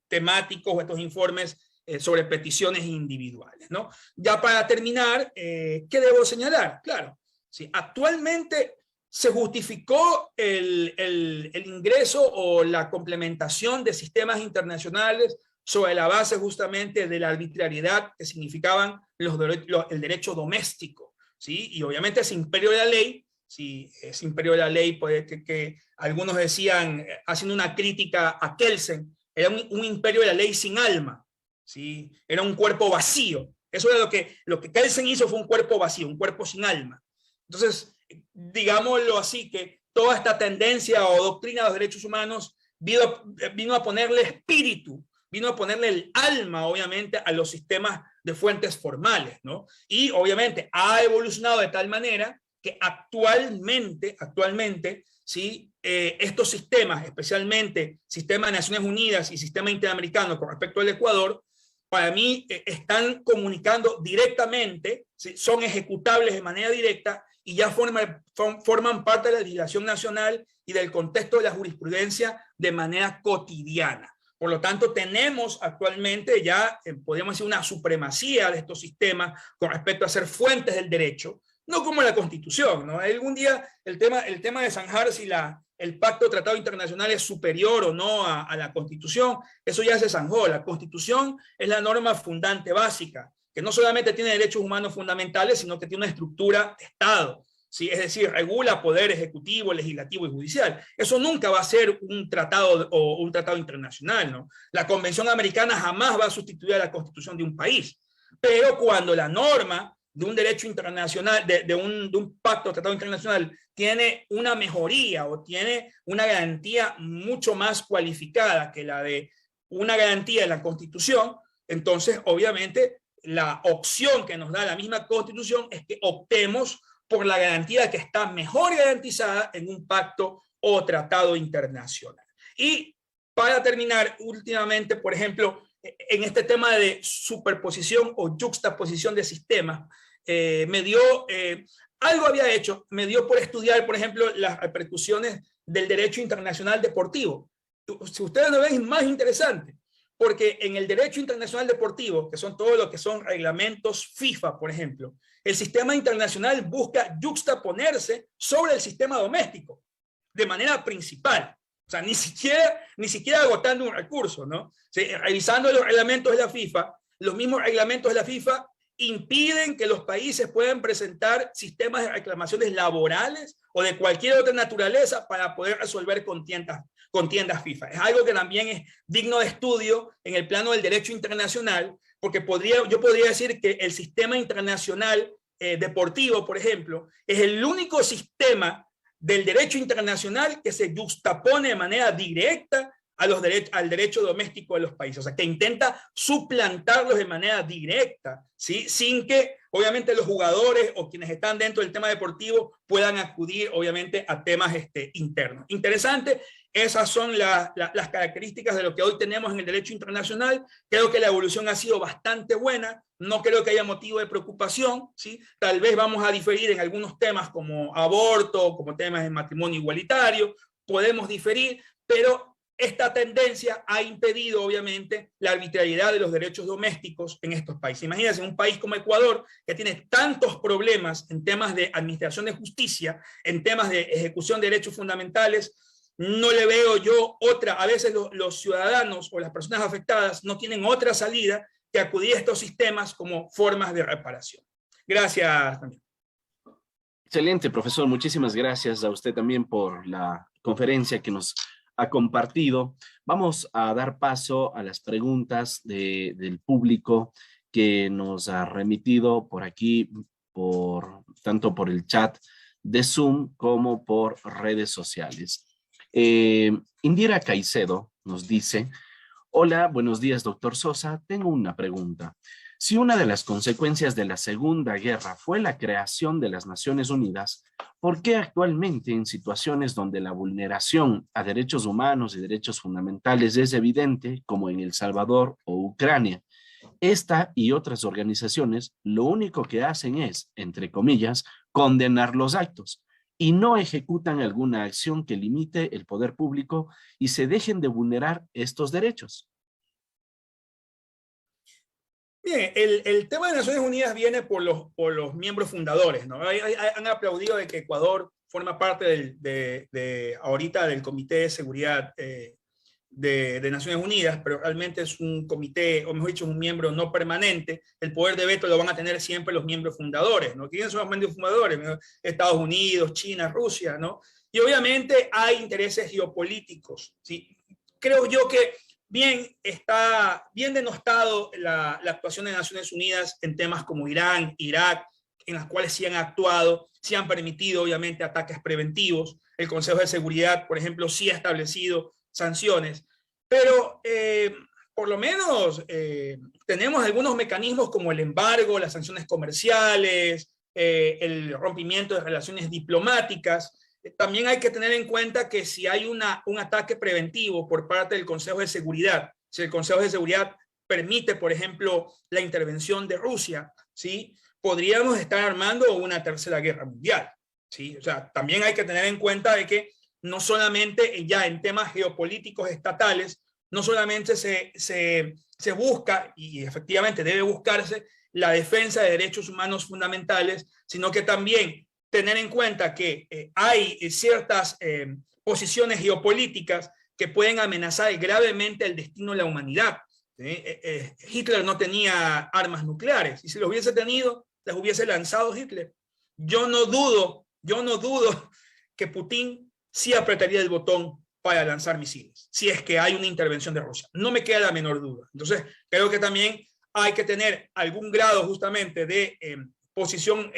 temáticos, estos informes sobre peticiones individuales, ¿no? Ya para terminar, ¿qué debo señalar? Claro, ¿sí? Actualmente se justificó el ingreso o la complementación de sistemas internacionales sobre la base justamente de la arbitrariedad que significaban el derecho doméstico, ¿sí? Y obviamente ese imperio de la ley, sí, ese imperio de la ley, pues, que algunos decían, haciendo una crítica a Kelsen, era un imperio de la ley sin alma, ¿sí? Era un cuerpo vacío. Eso era lo que Kelsen hizo, fue un cuerpo vacío, un cuerpo sin alma. Entonces, digámoslo así, que toda esta tendencia o doctrina de los derechos humanos vino a ponerle espíritu, vino a ponerle el alma, obviamente, a los sistemas de fuentes formales, ¿no? Y obviamente ha evolucionado de tal manera que actualmente, ¿sí? Estos sistemas, especialmente Sistema de Naciones Unidas y Sistema Interamericano con respecto al Ecuador, para mí están comunicando directamente, ¿sí? Son ejecutables de manera directa y ya forman parte de la legislación nacional y del contexto de la jurisprudencia de manera cotidiana. Por lo tanto, tenemos actualmente ya, podríamos decir, una supremacía de estos sistemas con respecto a ser fuentes del derecho, no como la Constitución, ¿no? Algún día el tema de zanjar si el pacto o tratado internacional es superior o no a la Constitución, eso ya se zanjó. La Constitución es la norma fundante básica, que no solamente tiene derechos humanos fundamentales, sino que tiene una estructura de Estado, ¿sí? Es decir, regula poder ejecutivo, legislativo y judicial. Eso nunca va a ser un tratado o un tratado internacional, ¿no? La Convención Americana jamás va a sustituir a la Constitución de un país, pero cuando la norma de un derecho internacional, de un pacto o tratado internacional, tiene una mejoría o tiene una garantía mucho más cualificada que la de una garantía de la Constitución, entonces obviamente la opción que nos da la misma Constitución es que optemos por la garantía que está mejor garantizada en un pacto o tratado internacional. Y para terminar, últimamente, por ejemplo, en este tema de superposición o juxtaposición de sistemas, algo había hecho, me dio por estudiar, por ejemplo, las repercusiones del derecho internacional deportivo. Si ustedes lo ven, es más interesante, porque en el derecho internacional deportivo, que son todo lo que son reglamentos FIFA, por ejemplo, el sistema internacional busca juxtaponerse sobre el sistema doméstico de manera principal. O sea, ni siquiera agotando un recurso, ¿no? Sí, revisando los reglamentos de la FIFA, los mismos reglamentos de la FIFA impiden que los países puedan presentar sistemas de reclamaciones laborales o de cualquier otra naturaleza para poder resolver contiendas FIFA. Es algo que también es digno de estudio en el plano del derecho internacional, porque yo podría decir que el sistema internacional deportivo, por ejemplo, es el único sistema del derecho internacional que se justapone de manera directa al derecho doméstico de los países, o sea, que intenta suplantarlos de manera directa, ¿sí? Sin que, obviamente, los jugadores o quienes están dentro del tema deportivo puedan acudir, obviamente, a temas internos. Interesante, esas son las características de lo que hoy tenemos en el derecho internacional. Creo que la evolución ha sido bastante buena, no creo que haya motivo de preocupación, ¿sí? Tal vez vamos a diferir en algunos temas como aborto, como temas de matrimonio igualitario, podemos diferir, pero esta tendencia ha impedido, obviamente, la arbitrariedad de los derechos domésticos en estos países. Imagínense, un país como Ecuador, que tiene tantos problemas en temas de administración de justicia, en temas de ejecución de derechos fundamentales, no le veo yo otra. A veces los ciudadanos o las personas afectadas no tienen otra salida que acudir a estos sistemas como formas de reparación. Gracias también. Excelente, profesor. Muchísimas gracias a usted también por la conferencia que nos ha compartido. Vamos a dar paso a las preguntas del público que nos ha remitido por aquí, tanto por el chat de Zoom como por redes sociales. Indira Caicedo nos dice: hola, buenos días, doctor Sosa. Tengo una pregunta. Si una de las consecuencias de la Segunda Guerra fue la creación de las Naciones Unidas, ¿por qué actualmente en situaciones donde la vulneración a derechos humanos y derechos fundamentales es evidente, como en El Salvador o Ucrania, esta y otras organizaciones lo único que hacen es, entre comillas, condenar los actos y no ejecutan alguna acción que limite el poder público y se dejen de vulnerar estos derechos? Bien, el tema de Naciones Unidas viene por los miembros fundadores, ¿no? Han aplaudido de que Ecuador forma parte ahorita del Comité de Seguridad de Naciones Unidas, pero realmente es un comité, o mejor dicho, un miembro no permanente. El poder de veto lo van a tener siempre los miembros fundadores, ¿no? ¿Quiénes son los miembros fundadores? Estados Unidos, China, Rusia, ¿no? Y obviamente hay intereses geopolíticos, ¿sí? Creo yo que está bien denostado la actuación de Naciones Unidas en temas como Irán, Irak, en las cuales sí han actuado, sí han permitido obviamente ataques preventivos. El Consejo de Seguridad, por ejemplo, sí ha establecido sanciones, pero por lo menos tenemos algunos mecanismos como el embargo, las sanciones comerciales, el rompimiento de relaciones diplomáticas. También hay que tener en cuenta que si hay un ataque preventivo por parte del Consejo de Seguridad, si el Consejo de Seguridad permite, por ejemplo, la intervención de Rusia, ¿sí? Podríamos estar armando una tercera guerra mundial, ¿sí? O sea, también hay que tener en cuenta de que no solamente ya en temas geopolíticos estatales, no solamente se busca, y efectivamente debe buscarse, la defensa de derechos humanos fundamentales, sino que también tener en cuenta que hay ciertas posiciones geopolíticas que pueden amenazar gravemente el destino de la humanidad. Hitler no tenía armas nucleares, y si los hubiese tenido, las hubiese lanzado Hitler. Yo no dudo que Putin sí apretaría el botón para lanzar misiles, si es que hay una intervención de Rusia. No me queda la menor duda. Entonces, creo que también hay que tener algún grado justamente de posición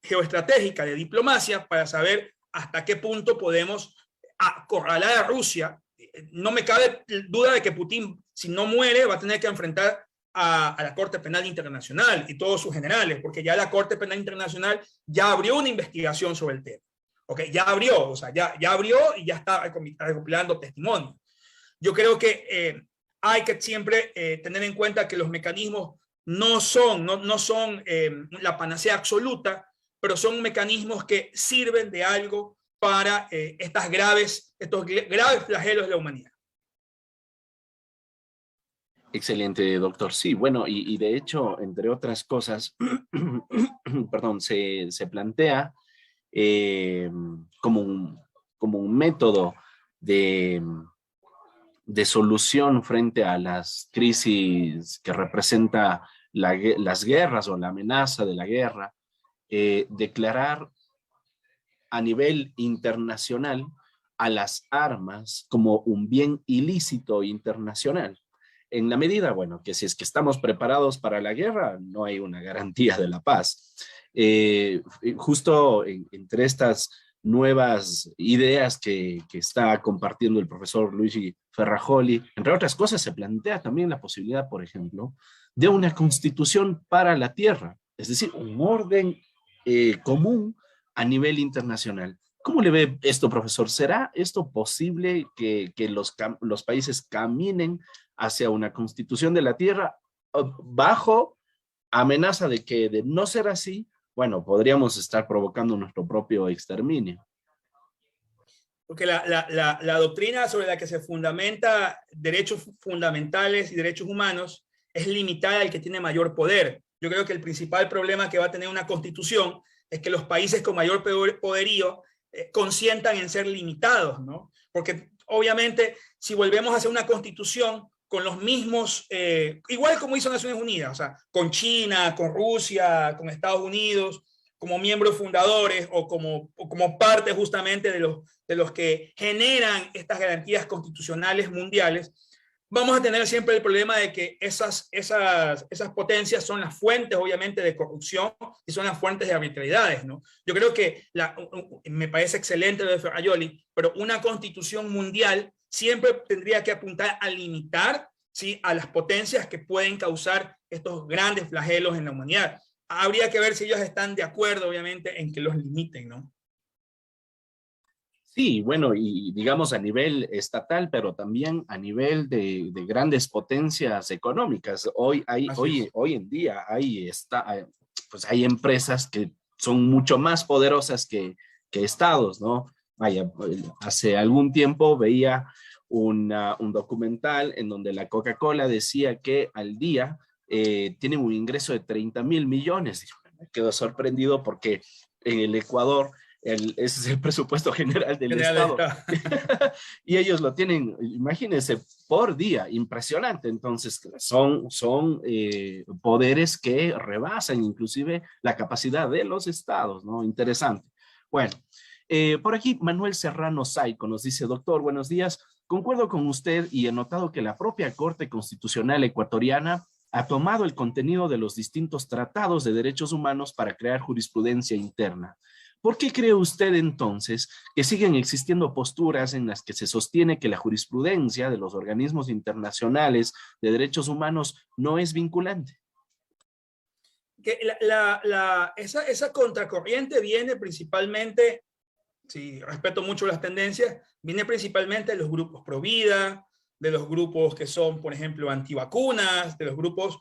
geoestratégica, de diplomacia, para saber hasta qué punto podemos acorralar a Rusia. No me cabe duda de que Putin, si no muere, va a tener que enfrentar a la Corte Penal Internacional y todos sus generales, porque ya la Corte Penal Internacional ya abrió una investigación sobre el tema. Okay, ya abrió, o sea, ya abrió y ya está recopilando testimonios. Yo creo que hay que siempre tener en cuenta que los mecanismos no son la panacea absoluta, pero son mecanismos que sirven de algo para estos graves flagelos de la humanidad. Excelente, doctor. Sí, bueno, y de hecho, entre otras cosas, perdón, se plantea como un método de solución frente a las crisis que representa las guerras o la amenaza de la guerra, declarar a nivel internacional a las armas como un bien ilícito internacional. En la medida, bueno, que si es que estamos preparados para la guerra, no hay una garantía de la paz. Justo entre estas nuevas ideas que está compartiendo el profesor Luigi Ferrajoli, entre otras cosas, se plantea también la posibilidad, por ejemplo, de una constitución para la tierra, es decir, un orden común a nivel internacional. ¿Cómo le ve esto, profesor? ¿Será esto posible que los países caminen hacia una constitución de la tierra bajo amenaza de que, de no ser así, bueno, podríamos estar provocando nuestro propio exterminio? Porque la doctrina sobre la que se fundamenta derechos fundamentales y derechos humanos es limitada al que tiene mayor poder. Yo creo que el principal problema que va a tener una constitución es que los países con mayor poderío consientan en ser limitados, ¿no? Porque obviamente si volvemos a hacer una constitución con los mismos, igual como hizo Naciones Unidas, o sea, con China, con Rusia, con Estados Unidos, como miembros fundadores o como parte justamente de los que generan estas garantías constitucionales mundiales, vamos a tener siempre el problema de que esas potencias son las fuentes, obviamente, de corrupción y son las fuentes de arbitrariedades, ¿no? Yo creo que me parece excelente lo de Ferrajoli, pero una constitución mundial siempre tendría que apuntar a limitar, ¿sí?, a las potencias que pueden causar estos grandes flagelos en la humanidad. Habría que ver si ellos están de acuerdo, obviamente, en que los limiten, ¿no? Sí, bueno, y digamos a nivel estatal, pero también a nivel de grandes potencias económicas. Hoy en día pues hay empresas que son mucho más poderosas que estados, ¿no? Vaya, hace algún tiempo veía un documental en donde la Coca-Cola decía que al día tienen un ingreso de 30.000 millones. Me quedo sorprendido porque en el Ecuador ese es el presupuesto general del Estado. Y ellos lo tienen, imagínense, por día, impresionante. Entonces, son poderes que rebasan inclusive la capacidad de los estados, ¿no? Interesante. Bueno, por aquí Manuel Serrano Saico nos dice: doctor, buenos días. Concuerdo con usted y he notado que la propia Corte Constitucional ecuatoriana ha tomado el contenido de los distintos tratados de derechos humanos para crear jurisprudencia interna. ¿Por qué cree usted entonces que siguen existiendo posturas en las que se sostiene que la jurisprudencia de los organismos internacionales de derechos humanos no es vinculante? Que esa contracorriente viene principalmente, sí, respeto mucho las tendencias, viene principalmente de los grupos pro vida, de los grupos que son, por ejemplo, antivacunas, de los grupos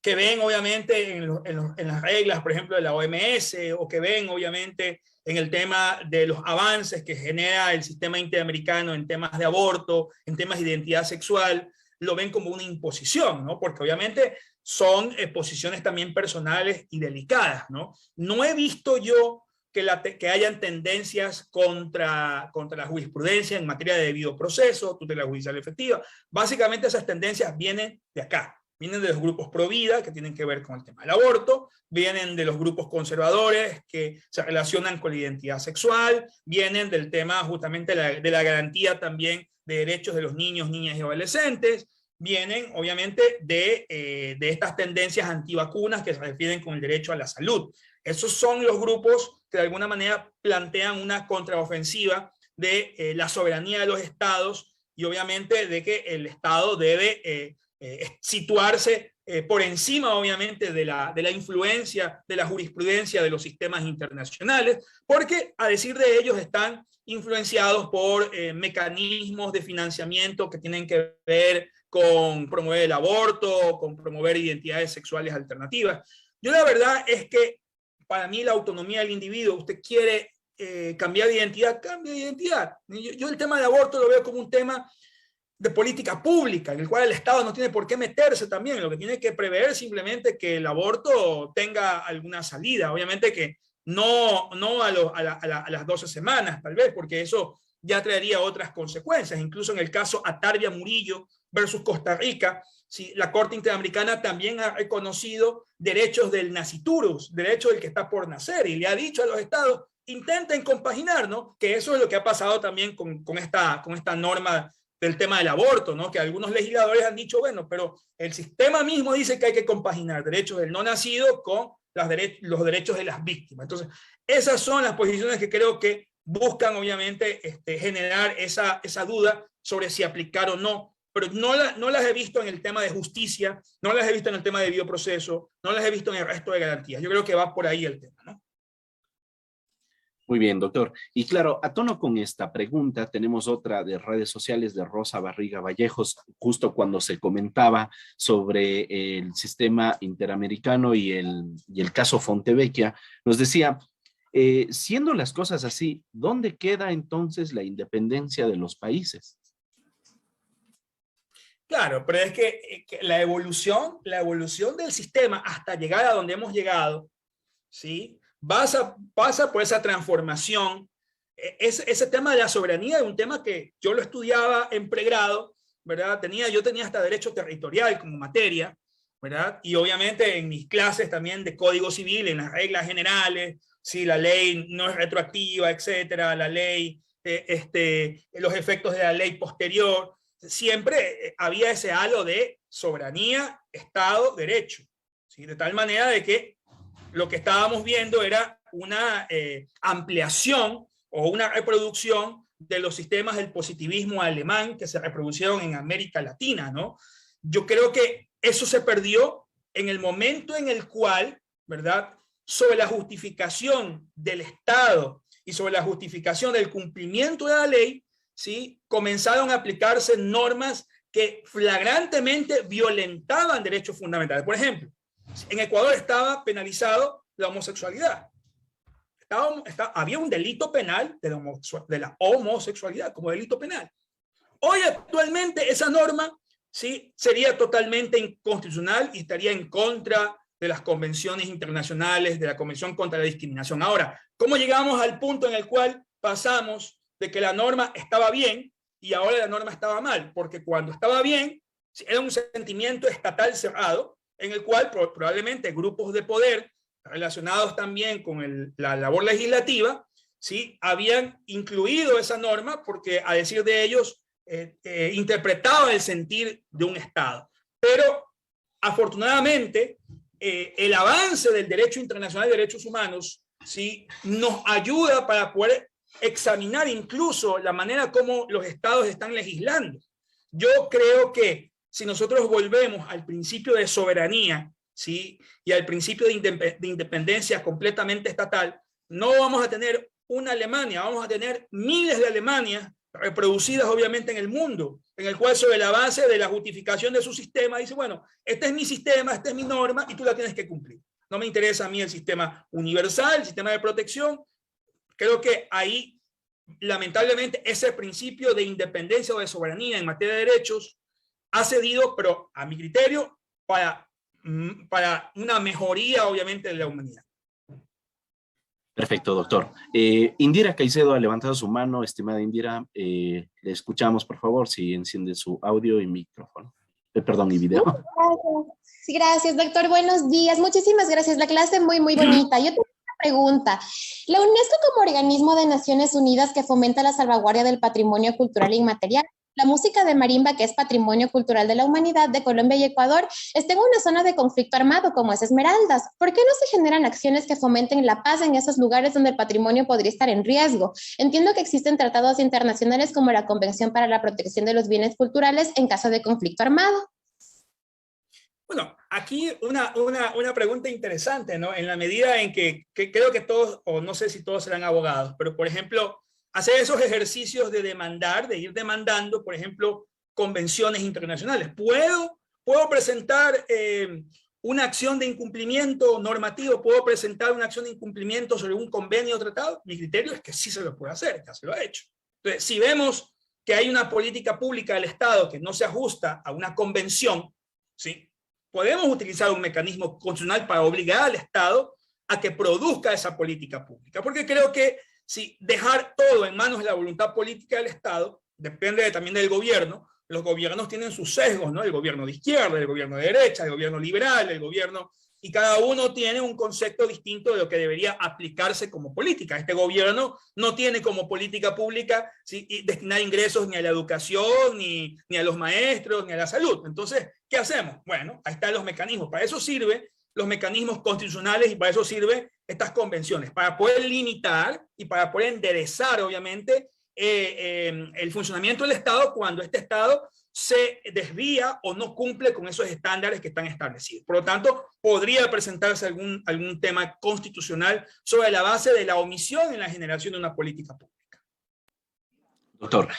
que ven obviamente en las reglas, por ejemplo, de la OMS, o que ven obviamente en el tema de los avances que genera el sistema interamericano en temas de aborto, en temas de identidad sexual, lo ven como una imposición, ¿no? Porque obviamente son posiciones también personales y delicadas, ¿no? No he visto yo que hayan tendencias contra la jurisprudencia en materia de debido proceso, tutela judicial efectiva. Básicamente esas tendencias vienen de acá. Vienen de los grupos pro vida, que tienen que ver con el tema del aborto, vienen de los grupos conservadores que se relacionan con la identidad sexual, vienen del tema justamente de la garantía también de derechos de los niños, niñas y adolescentes, vienen obviamente de estas tendencias antivacunas que se refieren con el derecho a la salud. Esos son los grupos que de alguna manera plantean una contraofensiva de la soberanía de los estados y obviamente de que el Estado debe situarse por encima, obviamente, de la influencia de la jurisprudencia de los sistemas internacionales, porque, a decir de ellos, están influenciados por mecanismos de financiamiento que tienen que ver con promover el aborto, con promover identidades sexuales alternativas. Yo la verdad es que para mí la autonomía del individuo, usted quiere cambiar de identidad, cambia de identidad. Yo el tema del aborto lo veo como un tema de política pública, en el cual el Estado no tiene por qué meterse también, lo que tiene que prever simplemente que el aborto tenga alguna salida, obviamente que no a las 12 semanas, tal vez, porque eso ya traería otras consecuencias. Incluso en el caso Atarvia Murillo versus Costa Rica, sí, la Corte Interamericana también ha reconocido derechos del naciturus, derechos del que está por nacer, y le ha dicho a los estados, intenten compaginar, ¿no? Que eso es lo que ha pasado también con esta norma del tema del aborto, ¿no? Que algunos legisladores han dicho, bueno, pero el sistema mismo dice que hay que compaginar derechos del no nacido con los derechos de las víctimas. Entonces, esas son las posiciones que creo que buscan, obviamente, generar esa duda sobre si aplicar o no, pero no las he visto en el tema de justicia, no las he visto en el tema de bioproceso, no las he visto en el resto de garantías. Yo creo que va por ahí el tema, ¿no? Muy bien, doctor. Y claro, a tono con esta pregunta, tenemos otra de redes sociales de Rosa Barriga Vallejos, justo cuando se comentaba sobre el sistema interamericano y el caso Fontevecchia, nos decía, siendo las cosas así, ¿dónde queda entonces la independencia de los países? Claro, pero es que la evolución del sistema hasta llegar a donde hemos llegado, ¿sí? Pasa por esa transformación. Ese tema de la soberanía es un tema que yo lo estudiaba en pregrado, ¿verdad? Yo tenía hasta derecho territorial como materia, ¿verdad? Y obviamente en mis clases también de Código Civil, en las reglas generales, si la ley no es retroactiva, etcétera, la ley, los efectos de la ley posterior, siempre había ese halo de soberanía, Estado, derecho, ¿sí? De tal manera de que lo que estábamos viendo era una ampliación o una reproducción de los sistemas del positivismo alemán que se reproducieron en América Latina, ¿no? Yo creo que eso se perdió en el momento en el cual, ¿verdad?, sobre la justificación del Estado y sobre la justificación del cumplimiento de la ley, ¿sí?, comenzaron a aplicarse normas que flagrantemente violentaban derechos fundamentales. Por ejemplo, en Ecuador estaba penalizado la homosexualidad. Había un delito penal de la homosexualidad como delito penal. Hoy actualmente esa norma, ¿sí?, sería totalmente inconstitucional y estaría en contra de las convenciones internacionales, de la Convención contra la Discriminación. Ahora, ¿cómo llegamos al punto en el cual pasamos de que la norma estaba bien y ahora la norma estaba mal? Porque cuando estaba bien, era un sentimiento estatal cerrado, en el cual probablemente grupos de poder relacionados también con la labor legislativa, ¿sí?, habían incluido esa norma porque, a decir de ellos, interpretaba el sentir de un Estado. Pero, afortunadamente, el avance del derecho internacional de derechos humanos, ¿sí?, nos ayuda para poder examinar incluso la manera como los Estados están legislando. Yo creo que si nosotros volvemos al principio de soberanía, ¿sí?, y al principio de independencia completamente estatal, no vamos a tener una Alemania, vamos a tener miles de Alemanias reproducidas obviamente en el mundo, en el cual sobre la base de la justificación de su sistema dice, bueno, este es mi sistema, esta es mi norma y tú la tienes que cumplir. No me interesa a mí el sistema universal, el sistema de protección. Creo que ahí, lamentablemente, ese principio de independencia o de soberanía en materia de derechos ha cedido, pero a mi criterio, para una mejoría, obviamente, de la humanidad. Perfecto, doctor. Indira Caicedo ha levantado su mano. Estimada Indira, le escuchamos, por favor, si enciende su audio y micrófono. Perdón, y video. Sí, gracias, doctor. Buenos días. Muchísimas gracias. La clase muy, muy bonita. Yo tengo una pregunta. La UNESCO, como organismo de Naciones Unidas que fomenta la salvaguardia del patrimonio cultural inmaterial, la música de marimba, que es patrimonio cultural de la humanidad de Colombia y Ecuador, está en una zona de conflicto armado como es Esmeraldas. ¿Por qué no se generan acciones que fomenten la paz en esos lugares donde el patrimonio podría estar en riesgo? Entiendo que existen tratados internacionales como la Convención para la Protección de los Bienes Culturales en caso de conflicto armado. Bueno, aquí una pregunta interesante, ¿no? En la medida en que creo que todos, o no sé si todos serán abogados, pero por ejemplo, hacer esos ejercicios de demandar, de ir demandando, por ejemplo, convenciones internacionales. ¿Puedo presentar una acción de incumplimiento normativo? ¿Puedo presentar una acción de incumplimiento sobre un convenio o tratado? Mi criterio es que sí se lo puede hacer, ya se lo ha hecho. Entonces, si vemos que hay una política pública del Estado que no se ajusta a una convención, ¿sí?, podemos utilizar un mecanismo constitucional para obligar al Estado a que produzca esa política pública. Porque creo que si dejar todo en manos de la voluntad política del Estado, depende también del gobierno. Los gobiernos tienen sus sesgos, ¿no? El gobierno de izquierda, el gobierno de derecha, el gobierno liberal, el gobierno... Y cada uno tiene un concepto distinto de lo que debería aplicarse como política. Este gobierno no tiene como política pública, ¿sí?, destinar ingresos ni a la educación, ni a los maestros, ni a la salud. Entonces, ¿qué hacemos? Bueno, ahí están los mecanismos. Para eso sirve los mecanismos constitucionales, y para eso sirven estas convenciones, para poder limitar y para poder enderezar, obviamente, el funcionamiento del Estado cuando este Estado se desvía o no cumple con esos estándares que están establecidos. Por lo tanto, podría presentarse algún tema constitucional sobre la base de la omisión en la generación de una política pública. Doctor,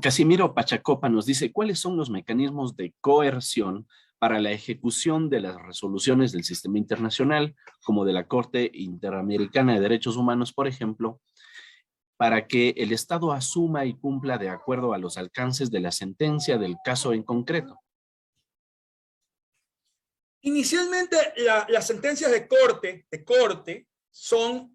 Casimiro Pachacopa nos dice, ¿cuáles son los mecanismos de coerción para la ejecución de las resoluciones del sistema internacional, como de la Corte Interamericana de Derechos Humanos, por ejemplo, para que el Estado asuma y cumpla de acuerdo a los alcances de la sentencia del caso en concreto? Inicialmente, las sentencias de corte son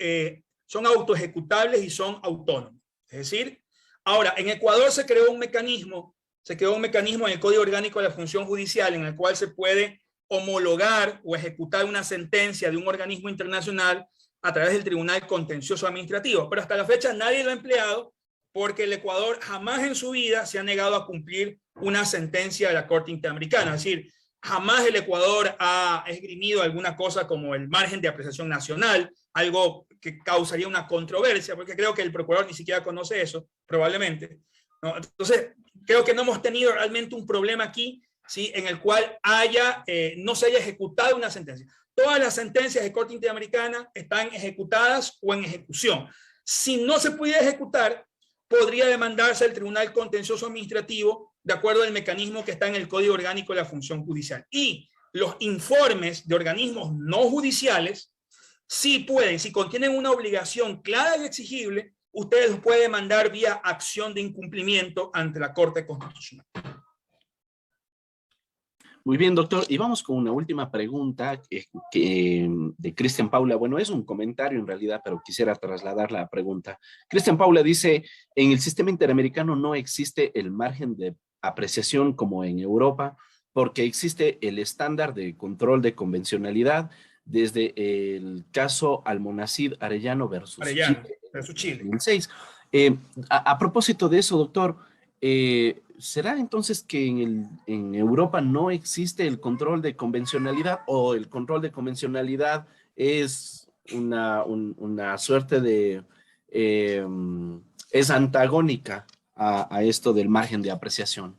autoejecutables y son autónomas. Es decir, ahora, en Ecuador se creó un mecanismo en el Código Orgánico de la Función Judicial en el cual se puede homologar o ejecutar una sentencia de un organismo internacional a través del Tribunal Contencioso Administrativo, pero hasta la fecha nadie lo ha empleado porque el Ecuador jamás en su vida se ha negado a cumplir una sentencia de la Corte Interamericana. Es decir, jamás el Ecuador ha esgrimido alguna cosa como el margen de apreciación nacional, algo que causaría una controversia, porque creo que el procurador ni siquiera conoce eso, probablemente, ¿no? Entonces, creo que no hemos tenido realmente un problema aquí, ¿sí?, en el cual no se haya ejecutado una sentencia. Todas las sentencias de Corte Interamericana están ejecutadas o en ejecución. Si no se pudiera ejecutar, podría demandarse al Tribunal Contencioso Administrativo de acuerdo al mecanismo que está en el Código Orgánico de la Función Judicial. Y los informes de organismos no judiciales sí pueden, si contienen una obligación clara y exigible, ustedes los pueden mandar vía acción de incumplimiento ante la Corte Constitucional. Muy bien, doctor. Y vamos con una última pregunta de Cristian Paula. Bueno, es un comentario en realidad, pero quisiera trasladar la pregunta. Cristian Paula dice, en el sistema interamericano no existe el margen de apreciación como en Europa, porque existe el estándar de control de convencionalidad desde el caso Almonacid Arellano versus Chile. 2006. A propósito de eso, doctor, ¿será entonces que en Europa no existe el control de convencionalidad o el control de convencionalidad es una suerte de... es antagónica a esto del margen de apreciación?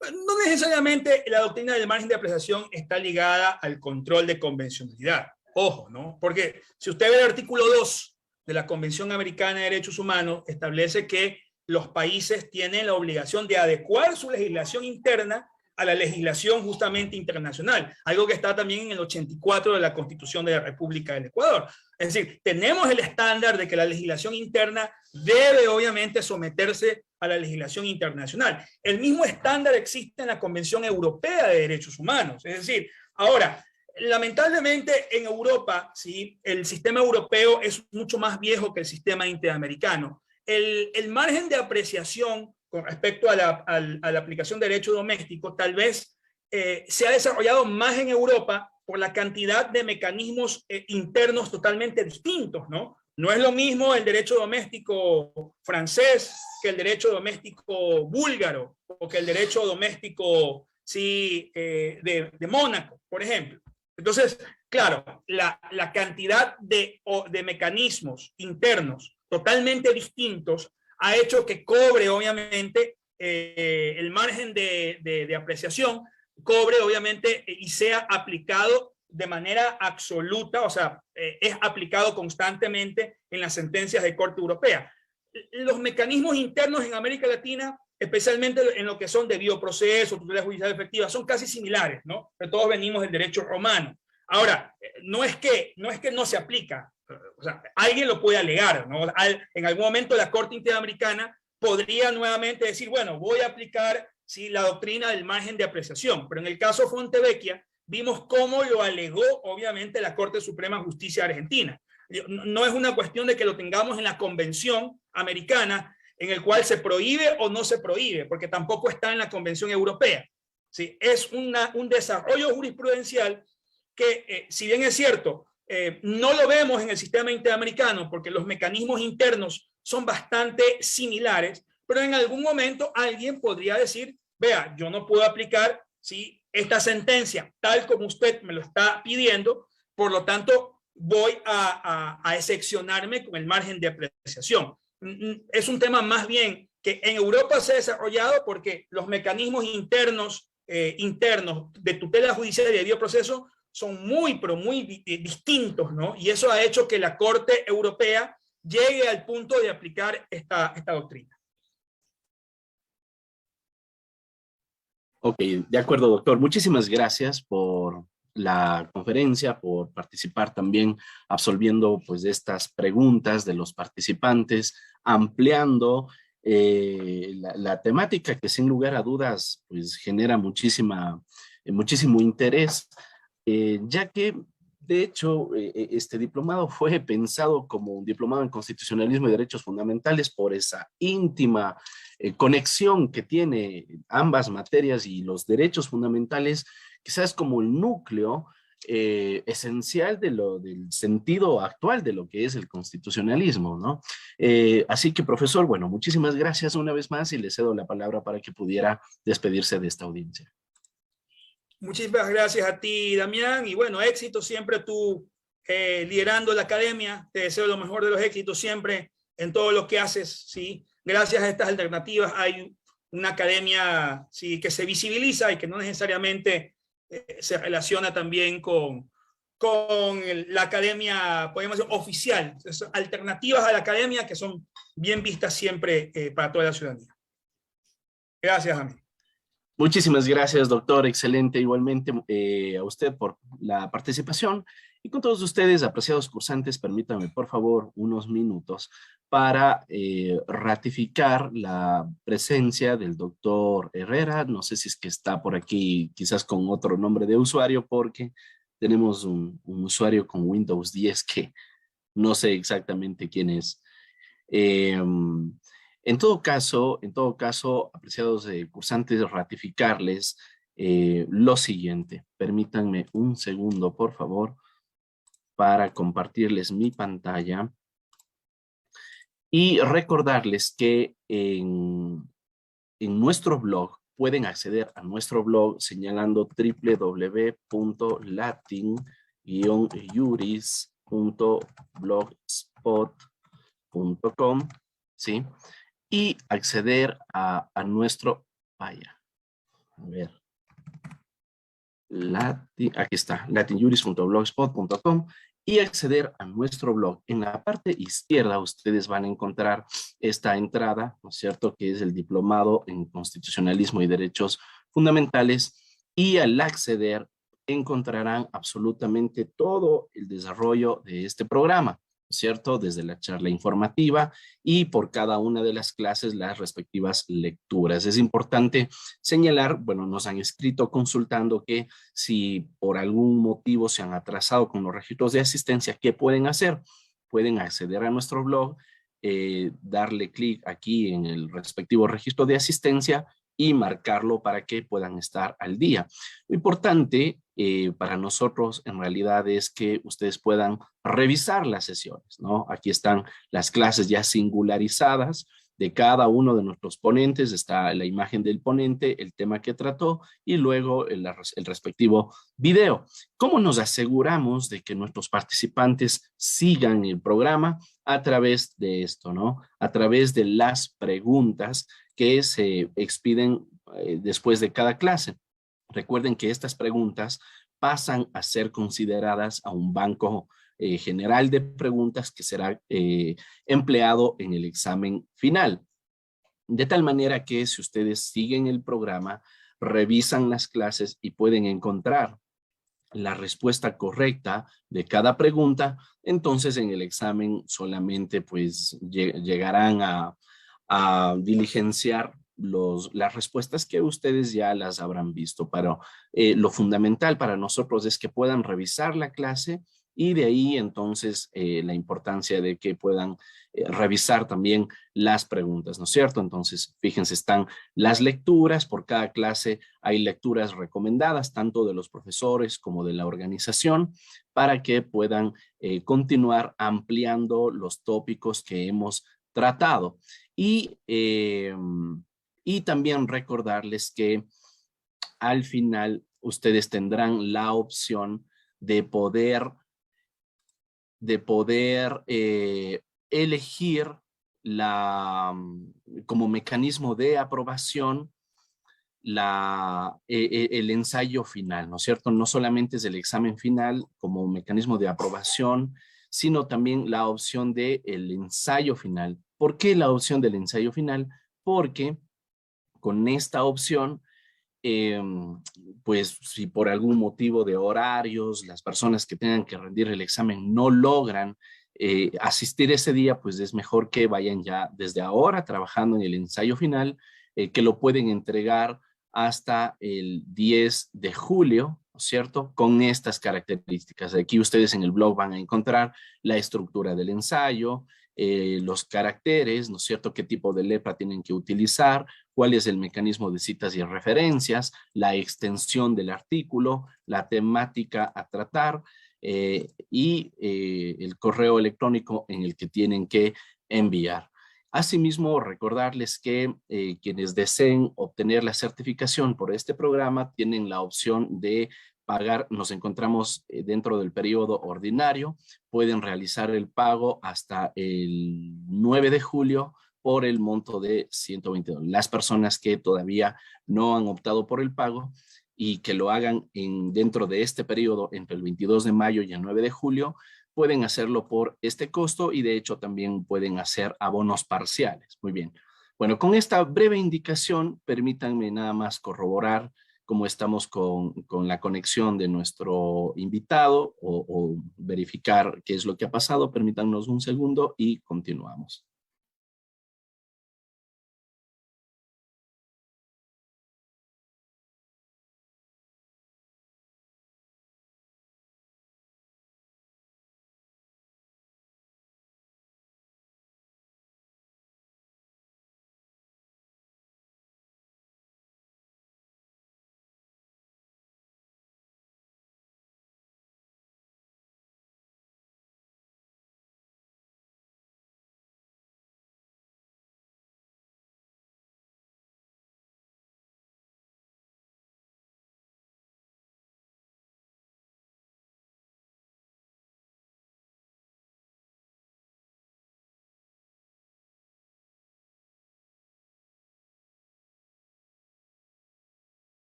No necesariamente la doctrina del margen de apreciación está ligada al control de convencionalidad. Ojo, ¿no? Porque si usted ve el artículo 2 de la Convención Americana de Derechos Humanos, establece que los países tienen la obligación de adecuar su legislación interna a la legislación justamente internacional, algo que está también en el 84 de la Constitución de la República del Ecuador. Es decir, tenemos el estándar de que la legislación interna debe obviamente someterse a la legislación internacional. El mismo estándar existe en la Convención Europea de Derechos Humanos. Es decir, ahora, lamentablemente en Europa, ¿sí?, el sistema europeo es mucho más viejo que el sistema interamericano. El margen de apreciación con respecto a la aplicación de derecho doméstico tal vez se ha desarrollado más en Europa por la cantidad de mecanismos internos totalmente distintos, ¿no? No es lo mismo el derecho doméstico francés que el derecho doméstico búlgaro o que el derecho doméstico, sí, de Mónaco, por ejemplo. Entonces, claro, la cantidad de mecanismos internos totalmente distintos ha hecho que cobre, obviamente, el margen de apreciación, cobre, obviamente, y sea aplicado de manera absoluta, o sea, es aplicado constantemente en las sentencias de Corte Europea. Los mecanismos internos en América Latina, especialmente en lo que son debido proceso, tutela judicial efectiva, son casi similares, ¿no? Pero todos venimos del derecho romano. Ahora, no es que no se aplica, o sea, alguien lo puede alegar, ¿no? En algún momento la Corte Interamericana podría nuevamente decir, bueno, voy a aplicar, sí, la doctrina del margen de apreciación, pero en el caso Fontevecchia vimos cómo lo alegó obviamente la Corte Suprema de Justicia de Argentina. No es una cuestión de que lo tengamos en la Convención Americana, en el cual se prohíbe o no se prohíbe, porque tampoco está en la Convención Europea. ¿Sí? Es un desarrollo jurisprudencial que, si bien es cierto, no lo vemos en el sistema interamericano porque los mecanismos internos son bastante similares, pero en algún momento alguien podría decir, vea, yo no puedo aplicar, ¿sí?, esta sentencia, tal como usted me lo está pidiendo, por lo tanto, voy a excepcionarme con el margen de apreciación. Es un tema más bien que en Europa se ha desarrollado porque los mecanismos internos de tutela judicial y de debido proceso son muy, pero muy distintos, ¿no? Y eso ha hecho que la Corte Europea llegue al punto de aplicar esta doctrina. Ok, de acuerdo, doctor. Muchísimas gracias por la conferencia, por participar también absolviendo pues estas preguntas de los participantes, ampliando la temática que sin lugar a dudas pues genera muchísimo interés, ya que de hecho este diplomado fue pensado como un diplomado en constitucionalismo y derechos fundamentales por esa íntima conexión que tiene ambas materias y los derechos fundamentales, quizás como el núcleo esencial del sentido actual de lo que es el constitucionalismo, ¿no? Así que, profesor, bueno, muchísimas gracias una vez más y le cedo la palabra para que pudiera despedirse de esta audiencia. Muchísimas gracias a ti, Damián, y bueno, éxito siempre tú liderando la academia. Te deseo lo mejor de los éxitos siempre en todo lo que haces, ¿sí? Gracias a estas alternativas hay una academia, ¿sí?, que se visibiliza y que no necesariamente se relaciona también con la academia, podemos decir, oficial. Son alternativas a la academia que son bien vistas siempre para toda la ciudadanía. Gracias, Damián. Muchísimas gracias, doctor. Excelente. Igualmente a usted por la participación. Y con todos ustedes, apreciados cursantes, permítanme, por favor, unos minutos para ratificar la presencia del doctor Herrera. No sé si es que está por aquí, quizás con otro nombre de usuario, porque tenemos un usuario con Windows 10 que no sé exactamente quién es. En todo caso, apreciados cursantes, ratificarles lo siguiente. Permítanme un segundo, por favor, para compartirles mi pantalla y recordarles que en nuestro blog pueden acceder a nuestro blog señalando www.latin-juris.blogspot.com, ¿sí? Y acceder a nuestro, vaya, a ver, aquí está, latinjuris.blogspot.com, y acceder a nuestro blog. En la parte izquierda ustedes van a encontrar esta entrada, ¿no es cierto?, que es el diplomado en constitucionalismo y derechos fundamentales, y al acceder encontrarán absolutamente todo el desarrollo de este programa, ¿cierto? Desde la charla informativa y por cada una de las clases las respectivas lecturas. Es importante señalar, bueno, nos han escrito consultando que si por algún motivo se han atrasado con los registros de asistencia, ¿qué pueden hacer? Pueden acceder a nuestro blog, darle clic aquí en el respectivo registro de asistencia y marcarlo para que puedan estar al día. Lo importante para nosotros en realidad es que ustedes puedan revisar las sesiones, ¿no? Aquí están las clases ya singularizadas de cada uno de nuestros ponentes, está la imagen del ponente, el tema que trató y luego el respectivo video. ¿Cómo nos aseguramos de que nuestros participantes sigan el programa? A través de esto, ¿no? A través de las preguntas que se expiden después de cada clase. Recuerden que estas preguntas pasan a ser consideradas a un banco general de preguntas que será empleado en el examen final. De tal manera que si ustedes siguen el programa, revisan las clases y pueden encontrar la respuesta correcta de cada pregunta, entonces en el examen solamente pues llegarán a diligenciar las respuestas que ustedes ya las habrán visto. Pero lo fundamental para nosotros es que puedan revisar la clase y de ahí entonces la importancia de que puedan revisar también las preguntas, ¿no es cierto? Entonces, fíjense, están las lecturas, por cada clase hay lecturas recomendadas, tanto de los profesores como de la organización, para que puedan continuar ampliando los tópicos que hemos tratado. Y también recordarles que al final ustedes tendrán la opción de poder elegir como mecanismo de aprobación el ensayo final, ¿no es cierto? No solamente es el examen final como mecanismo de aprobación, sino también la opción del ensayo final. ¿Por qué la opción del ensayo final? Porque con esta opción, pues si por algún motivo de horarios, las personas que tengan que rendir el examen no logran asistir ese día, pues es mejor que vayan ya desde ahora trabajando en el ensayo final, que lo pueden entregar hasta el 10 de julio, ¿no es cierto? Con estas características. Aquí ustedes en el blog van a encontrar la estructura del ensayo, los caracteres, ¿no es cierto? ¿Qué tipo de letra tienen que utilizar? ¿Cuál es el mecanismo de citas y referencias? La extensión del artículo, la temática a tratar y el correo electrónico en el que tienen que enviar. Asimismo, recordarles que quienes deseen obtener la certificación por este programa tienen la opción de pagar. Nos encontramos dentro del periodo ordinario. Pueden realizar el pago hasta el 9 de julio por el monto de $120. Las personas que todavía no han optado por el pago y que lo hagan dentro de este periodo entre el 22 de mayo y el 9 de julio, pueden hacerlo por este costo y de hecho también pueden hacer abonos parciales. Muy bien. Bueno, con esta breve indicación, permítanme nada más corroborar cómo estamos con la conexión de nuestro invitado o verificar qué es lo que ha pasado. Permítanos un segundo y continuamos.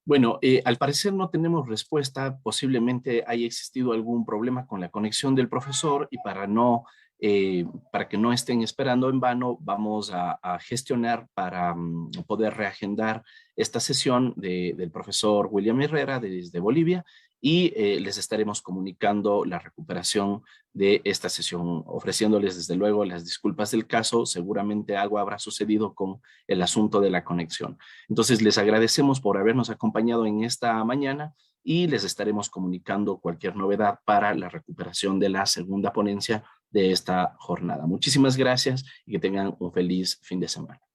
Bueno, al parecer no tenemos respuesta. Posiblemente haya existido algún problema con la conexión del profesor y para que no estén esperando en vano, vamos a gestionar para poder reagendar esta sesión del profesor William Herrera desde Bolivia y les estaremos comunicando la recuperación de esta sesión, ofreciéndoles desde luego las disculpas del caso. Seguramente algo habrá sucedido con el asunto de la conexión. Entonces les agradecemos por habernos acompañado en esta mañana y les estaremos comunicando cualquier novedad para la recuperación de la segunda ponencia de esta jornada. Muchísimas gracias y que tengan un feliz fin de semana.